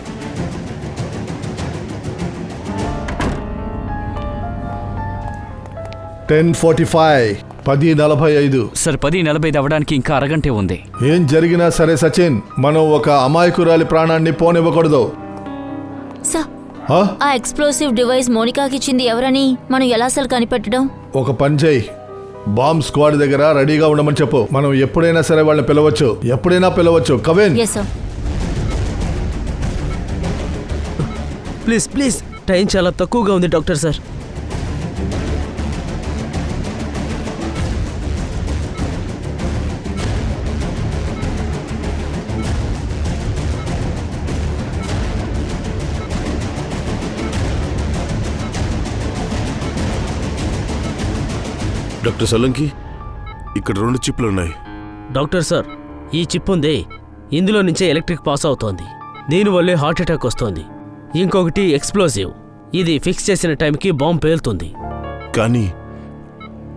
$10:45 సార్ 10:45 అవ్వడానికి ఇంకా అరగంటే ఉంది. ఏం జరిగినా సరే సచిన్, మనం ఒక అమాయకురాలి ప్రాణాన్ని పోనివ్వకూడదు. సార్ ఆ? ఆ ఎక్స్ప్లోసివ్ డివైస్ మోనికాకి ఇచ్చింది ఎవరని మనం ఎలా అసలు కనిపెట్టడం? ఒక పని చేయి, బాంబ్ స్క్వాడ్ దగ్గర రెడీగా ఉండమని చెప్పు. మనం ఎప్పుడైనా సరే వాళ్ళని పిలవచ్చు. Kavin, yes sir. Please time చాలా తక్కువగా ఉంది డాక్టర్ సార్. డాక్టర్ సోలంకి, ఇక్కడ 2 చిప్లు ఉన్నాయి. డాక్టర్ సార్, ఈ చిప్ ఉందే, ఇందులో నుంచే ఎలక్ట్రిక్ పాస్ అవుతోంది. దీనివల్లే హార్ట్ అటాక్ వస్తోంది. ఇంకొకటి ఎక్స్ప్లోజివ్, ఇది ఫిక్స్ చేసిన టైంకి బాంబు పేలుతుంది. కానీ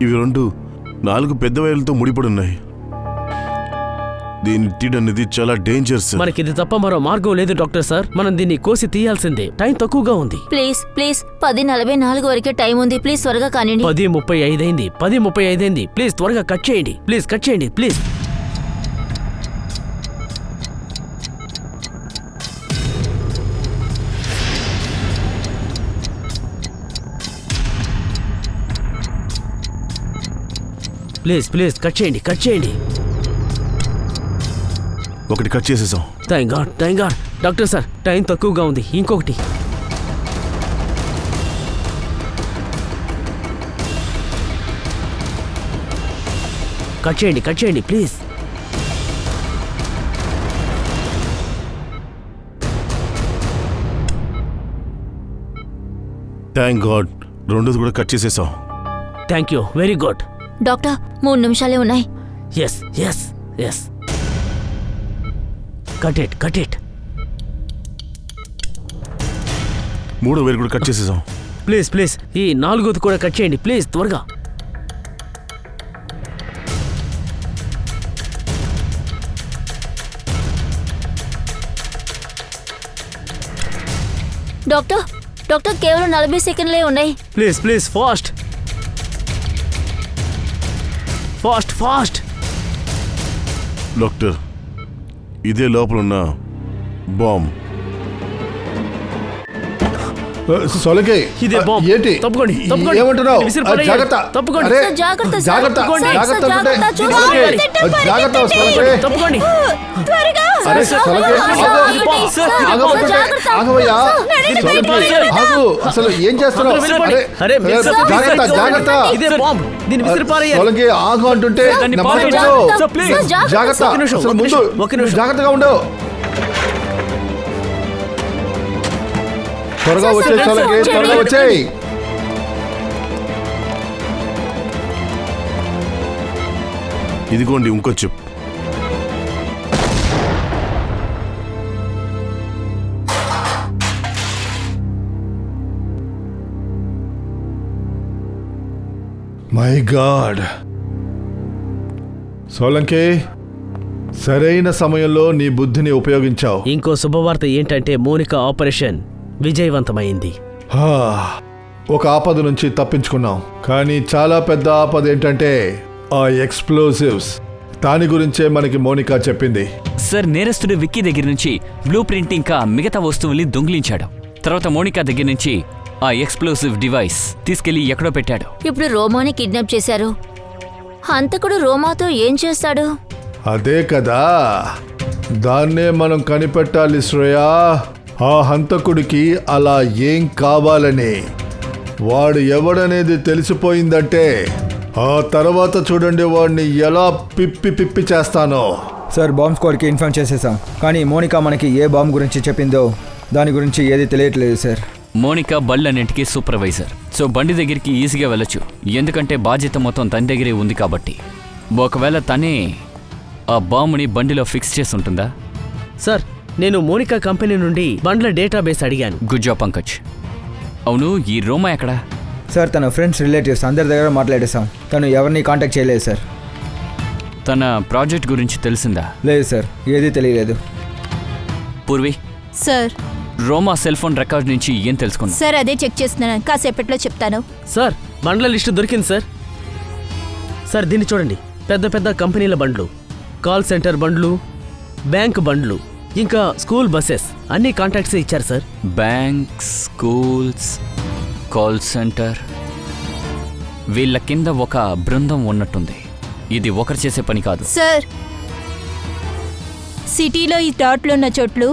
ఇవి 4 పెద్ద వైర్లతో ముడిపడి ఉన్నాయి. దీన్ని తీయడనేది చాలా డేంజర్ సార్. మనకిది తప్ప మరో మార్గం లేదు డాక్టర్ సార్. మనం దీన్ని కోసి తీయాల్సిందే. టైం తక్కువగా ఉంది. ప్లీజ్ 10:44 వరకే టైం ఉంది. ప్లీజ్ త్వరగా కానివ్వండి. 10:35 అయింది. 10:35 అయింది. ప్లీజ్ త్వరగా కట్ చేయండి. ప్లీజ్. ప్లీజ్ కట్ చేయండి. ఒకటి కట్ చేసేసాం. Thank God. Doctor sir, time తక్కువగా ఉంది. ఇంకొకటి. కట్ చేయండి ప్లీజ్. థ్యాంక్ గాడ్, 2 కూడా కట్ చేసేసాం. Thank you, very good. Doctor 3 నిమిషాలే ఉన్నాయి. ఎస్. Cut it. 3వ వైర్ కూడా కట్ చేసేసాం. ప్లీజ్ ఈ 4వ కూడా కట్ చేయండి. ప్లీజ్ త్వరగా. డాక్టర్ కేవలం 40 సెకండ్లే ఉన్నాయి. Please fast. డాక్టర్, ఇదే లోపలున్న బాంబ్. సోలంకి, ఇదే బాంబ్. ఏంటి? తప్పుకోండి. ఏమంటున్నావు? విసిరిపడేయండి. జాగ్రత్త. తప్పుకోండి. అరే, సార్, జాగ్రత్త. జాగ్రత్త చూసుకోండి. జాగ్రత్త సోలంకి. తప్పుకోండి. అరే సోలంకి, ఆగవయ్యా. సోలంకి, ఆగు. అసలు ఏం చేస్తున్నావు? అరే, జాగ్రత్త. ఇదే బాంబ్. దీన్ని విసిరిపారేయండి. సోలంకి, ఆగు అంటుంటే దాన్ని నా మాట పారేయండి. విను. Sir, please. జాగ్రత్త. ఒక నిమిషం, అసలు ఒక ముందు నిమిషం. జాగ్రత్తగా ఉండు. త్వరగా వచ్చేయి సోలంకి, త్వరగా వచ్చేయి. ఇదిగోండి ఇంకో చిప్. My God. సోలంకి, సరైన సమయంలో నీ బుద్ధిని ఉపయోగించావు. ఇంకో శుభవార్త ఏంటంటే మోనికా ఆపరేషన్ విజయవంతమైంది. ఒక ఆపద నుంచి తప్పించుకున్నాం. కానీ చాలా పెద్ద ఆపద ఏంటంటే ఆ ఎక్స్ప్లోజివ్స్. దాని గురించే మనకి మోనికా చెప్పింది. సార్, నేరస్తుడు విక్కీ దగ్గర నుంచి బ్లూ ప్రింట్ ఇంకా మిగతా వస్తువుల్ని దొంగిలించాడు. తర్వాత మోనికా దగ్గర నుంచి ఆ ఎక్స్ప్లోసివ్ డివైస్ తీసుకెళ్లి ఎక్కడో పెట్టాడు. ఇప్పుడు రోమాని కిడ్నాప్ చేశారు. హంతకుడు రోమాతో ఏం చేస్తాడు? అదే కదా, దాన్నే మనం కనిపెట్టాలి శ్రేయా. ఆ హంతకుడికి అలా ఏం కావాలని. వాడు ఎవడనేది తెలిసిపోయిందంటే ఆ తర్వాత చూడండి వాడిని ఎలా పిప్పి చేస్తానో. సార్, బాంబ్ స్క్వాడ్కి ఇన్ఫార్మ్ చేసేసాం, కానీ మోనికా మనకి ఏ బాంబ్ గురించి చెప్పిందో దాని గురించి ఏది తెలియట్లేదు సార్. మోనికా బళ్ళన్నింటికీ సూపర్వైజర్. సో బండి దగ్గరికి ఈజీగా వెళ్ళొచ్చు, ఎందుకంటే బాధ్యత మొత్తం తన దగ్గరే ఉంది కాబట్టి. ఒకవేళ తనే ఆ బాంబుని బండిలో ఫిక్స్ చేసి ఉంటుందా? సార్, నేను మోనికా కంపెనీ నుండి బండ్ల డేటాబేస్ అడిగాను. Good job Pankaj. అవును, ఈ రోమా ఎక్కడా? సార్, తన ఫ్రెండ్స్, రిలేటివ్స్ అందరి దగ్గర మాట్లాడేశాం. తను ఎవరిని కాంటాక్ట్ చేయలేదు సార్. తన ప్రాజెక్ట్ గురించి తెలిసిందా? లేదు సార్, ఏదీ తెలియలేదు. పూర్వి, సార్ రోమా సెల్ ఫోన్ రికార్డ్ నుంచి ఏం తెలుసుకున్నా? సార్ అదే చెక్ చేస్తున్నాను, కాసేపట్లో చెప్తాను. సార్, బండ్ల లిస్టు దొరికింది సార్. సార్, దీన్ని చూడండి. పెద్ద పెద్ద కంపెనీల బండ్లు, కాల్ సెంటర్ బండ్లు, బ్యాంక్ బండ్లు, ఇంకా స్కూల్ బస్సెస్ అన్ని కాంటాక్ట్స్ ఇచ్చారు sir. Bank, schools, call centre, వీళ్ళ కింద ఒక బృందం ఉన్నట్టుంది. ఇది ఒకరు చేసే పని కాదు. సార్, సిటీలో ఈ డాట్లు ఉన్న చోట్లు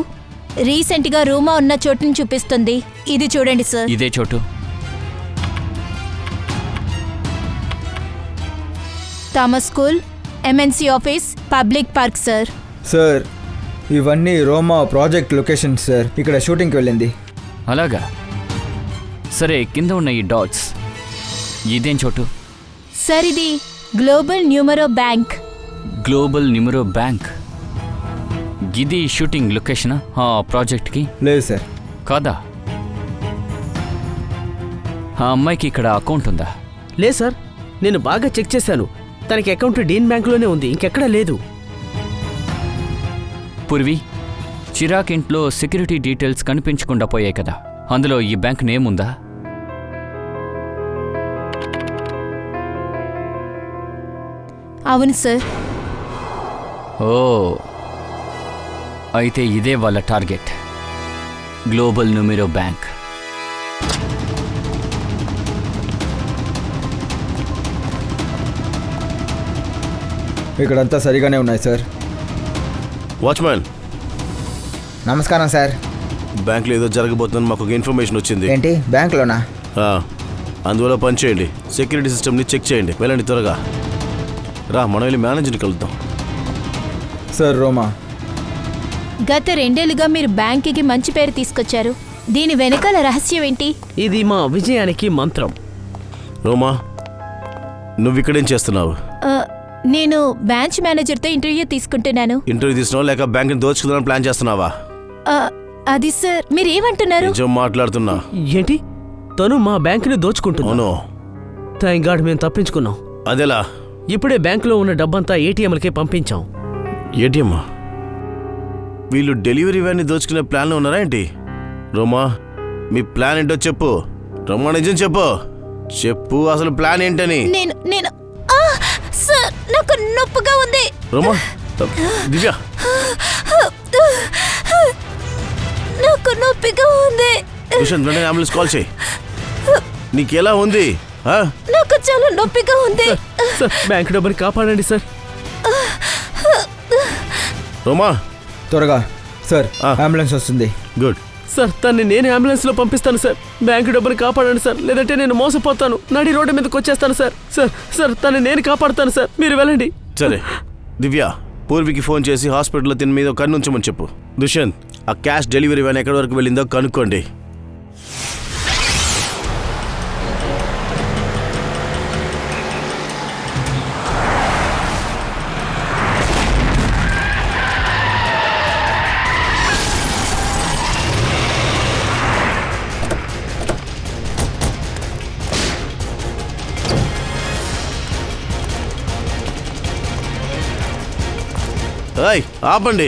రీసెంట్గా రూమా ఉన్న చోటుని చూపిస్తుంది. ఇది చూడండి సార్. ఇదే చోటు. Thomas school, MNC office, public park sir. Sir, ఇవన్నీ రోమా ప్రాజెక్ట్ లొకేషన్స్ సార్. ఇక్కడ షూటింగ్కి వెళ్ళింది. అలాగా? సరే, కింద ఉన్న ఈ డాట్స్ ఇదేం చోటు? సార్, ఇది global numero bank. Global numero bank. ఇది షూటింగ్ లొకేషనా ఆ ప్రాజెక్ట్కి? లేదు సార్. కాదా? ఆ అమ్మాయికి ఇక్కడ అకౌంట్ ఉందా? లేదు సార్, నేను బాగా చెక్ చేశాను. తనకి అకౌంట్ డీన్ బ్యాంక్లోనే ఉంది, ఇంకెక్కడా లేదు. పూర్వి, చిరాక్ ఇంట్లో సెక్యూరిటీ డీటెయిల్స్ కనిపించకుండా పోయాయి కదా, అందులో ఈ బ్యాంక్ నేమ్ ఉందా? అవును సార్. ఓ, అయితే ఇదే వాళ్ళ టార్గెట్, గ్లోబల్ న్యూమరో బ్యాంక్. ఇక్కడంతా సరిగానే ఉన్నాయి సార్. వాచ్మ్యాన్, నమస్కారం సార్. బ్యాంక్లో ఏదో జరగబోతుందని మాకు ఒక ఇన్ఫర్మేషన్ వచ్చింది. ఏంటి, బ్యాంక్లోనా? అందువల్ల పని చేయండి, సెక్యూరిటీ సిస్టమ్ని చెక్ చేయండి. వెళ్ళండి త్వరగా. రా, మనం వెళ్ళి మేనేజర్ని కలుద్దాం. సార్, రోమా గత 2 ఏళ్లుగా మీరు బ్యాంకుకి మంచి పేరు తీసుకొచ్చారు. దీని వెనకాల రహస్యం ఏంటి? ఇది మా విజయానికి మంత్రం. రోమా, నువ్వు ఇక్కడేం చేస్తున్నావు? నేను బ్రాంచ్ మేనేజర్తో ఇంటర్వ్యూ తీసుకుంటున్నాను. ఇంటర్వ్యూ తీసుకున్నావా లేక బ్యాంక్ని దోచుకుందామని ప్లాన్ చేస్తున్నావా? అది సార్, మీరేమంటున్నారు? నిజం మాట్లాడుతున్నా. ఏంటి, తను మా బ్యాంకుని దోచుకుంటున్నా? అవును. థ్యాంక్ గాడ్ మేము తప్పించుకున్నాం. అదెలా? ఇప్పుడే బ్యాంకులో ఉన్న డబ్బంతా ఏటీఎంలకే పంపించాం. ఏటీఎం? వీళ్ళు డెలివరీ వ్యాన్ని దోచుకునే ప్లాన్లో ఉన్నారా ఏంటి? రోమా, మీ ప్లాన్ ఏంటో చెప్పు. రోమా, నిజం చెప్పు. చెప్పు, అసలు ప్లాన్ ఏంటని. నేను సార్, నాకు నొప్పిగా ఉంది. రోమా, దివ్య, నాకు నొప్పిగా ఉంది. దుష్యంత్, వెంటనే అంబులెన్స్ కాల్ చేయి. నీకెలా ఉంది? నాకు చాలా నొప్పిగా ఉంది. సార్, బ్యాంక్ డబ్బుని కాపాడండి సార్. రోమా, త్వరగా సార్, అంబులెన్స్ వస్తుంది. గుడ్ సార్, తన్ని నేను అంబులెన్స్లో పంపిస్తాను సార్. బ్యాంకు డబ్బుని కాపాడండి సార్, లేదంటే నేను మోసపోతాను, నడి రోడ్డు మీదకి వచ్చేస్తాను సార్. సార్, తన్ని నేను కాపాడుతాను సార్, మీరు వెళ్ళండి. సరే దివ్య, పూర్వికి ఫోన్ చేసి హాస్పిటల్లో తిని మీద కన్ను ఉంచమని చెప్పు. దుష్యంత్, ఆ క్యాష్ డెలివరీ వ్యాన్ ఎక్కడి వరకు వెళ్ళిందో కనుక్కోండి. ఆపండి.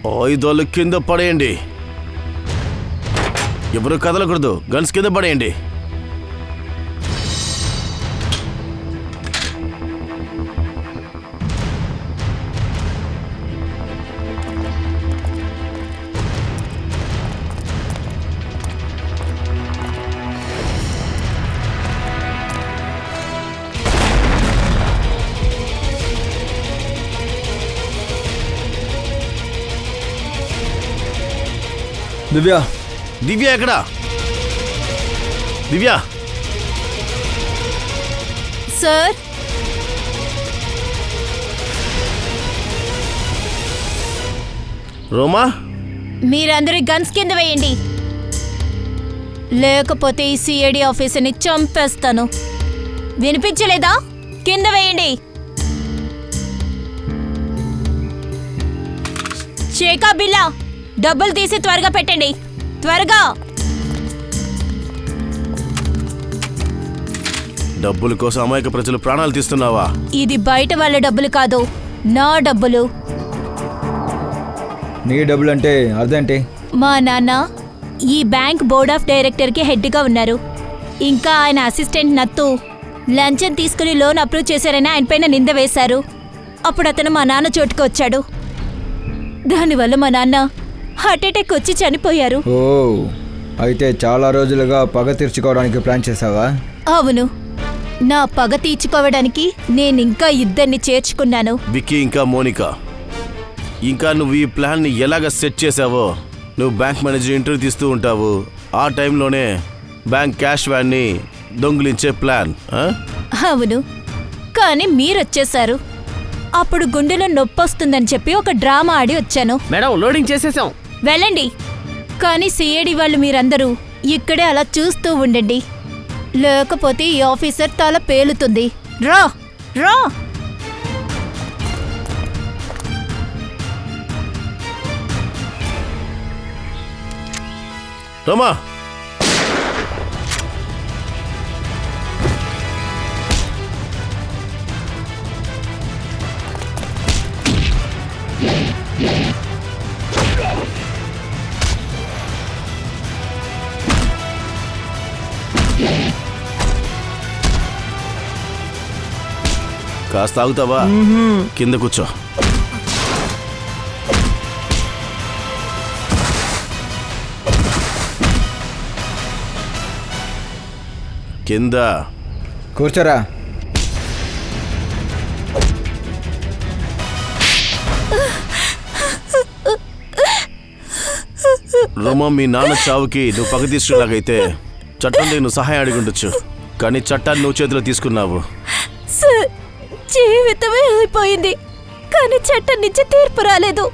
ఆయుధాలు కింద పడేయండి. ఎవరు కదలకూడదు. గన్స్ కింద పడేయండి. దివ్య, దివ్య ఎక్కడా? దివ్య, సార్ రోమా, మీరందరూ గన్స్ కింద వేయండి, లేకపోతే ఈ సిఐడి ఆఫీసర్ని చంపేస్తాను. వినిపించలేదా? కింద వేయండి. షేకా బిల్లా, డబ్బులు తీసి త్వరగా పెట్టండి, త్వరగా. డబ్బుల కోసం అమాయక ప్రజలు ప్రాణాలు తీస్తున్నావా? ఇది బయట వాళ్ళ డబ్బులు కాదు, నా డబ్బులు. నీ డబ్బులు అంటే అర్థం ఏంటి? మా నాన్న ఈ బ్యాంక్ బోర్డ్ ఆఫ్ డైరెక్టర్కి హెడ్గా ఉన్నారు. ఇంకా ఆయన అసిస్టెంట్ నత్తు లంచం తీసుకుని లోన్ అప్రూవ్ చేశారని ఆయన పైన నింద వేశారు. అప్పుడు అతను మా నాన్న చోటుకు వచ్చాడు. దానివల్ల మా నాన్న హార్ట్అటాక్ వచ్చి చనిపోయారు. ఓ, అయితే చాలా రోజులుగా పగ తీర్చుకోవడానికి ప్లాన్ చేసావా? అవును, నా పగ తీర్చుకోవడానికి నేనింకా ఇద్దరిని చేర్చుకున్నాను. విక్కీ ఇంకా మోనికా, ఇంకా నువ్వు ఈ ప్లాన్ని ఎలాగ సెట్ చేసావో, నువ్వు బ్యాంక్ మేనేజర్ ఇంటర్వ్యూ తీస్తూ ఉంటావు, ఆ టైంలోనే బ్యాంక్ క్యాష్ వ్యాన్ని దొంగిలించే ప్లాన్. అవును, కానీ మీరొచ్చేశారు. అప్పుడు గుండెలో నొప్పొస్తుందని చెప్పి ఒక డ్రామా ఆడి వచ్చాను. మేడం, లోడింగ్ చేసేసాం. వెళ్ళండి. కానీ సిఐడి వాళ్ళు మీరందరూ ఇక్కడే అలా చూస్తూ ఉండండి, లేకపోతే ఈ ఆఫీసర్ తల పేలుతుంది. రా రా. రోమా, కాస్త ఆగుతావా? కింద కూర్చో. కింద కూర్చోరా. రోమా, మీ నాన్న చావుకి నువ్వు పగ తీసుకులాగైతే చట్టంలో నువ్వు సహాయం అడిగి ఉండొచ్చు, కానీ చట్టాన్ని నువ్వు చేతిలో తీసుకున్నావు. సార్, జీవితమే అయిపోయింది, కానీ చట్టం నుంచి తీర్పు రాలేదు.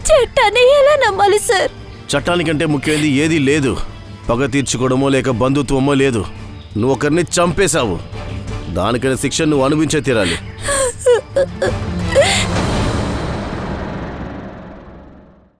చట్టాన్ని ఎలా నమ్మాలి సార్? చట్టానికంటే ముఖ్యమైనది ఏదీ లేదు. పగ తీర్చుకోవడమో లేక బంధుత్వమో లేదు. నువ్వు ఒకరిని చంపేశావు, దానికైనా శిక్ష నువ్వు అనుభవించే తీరాలి.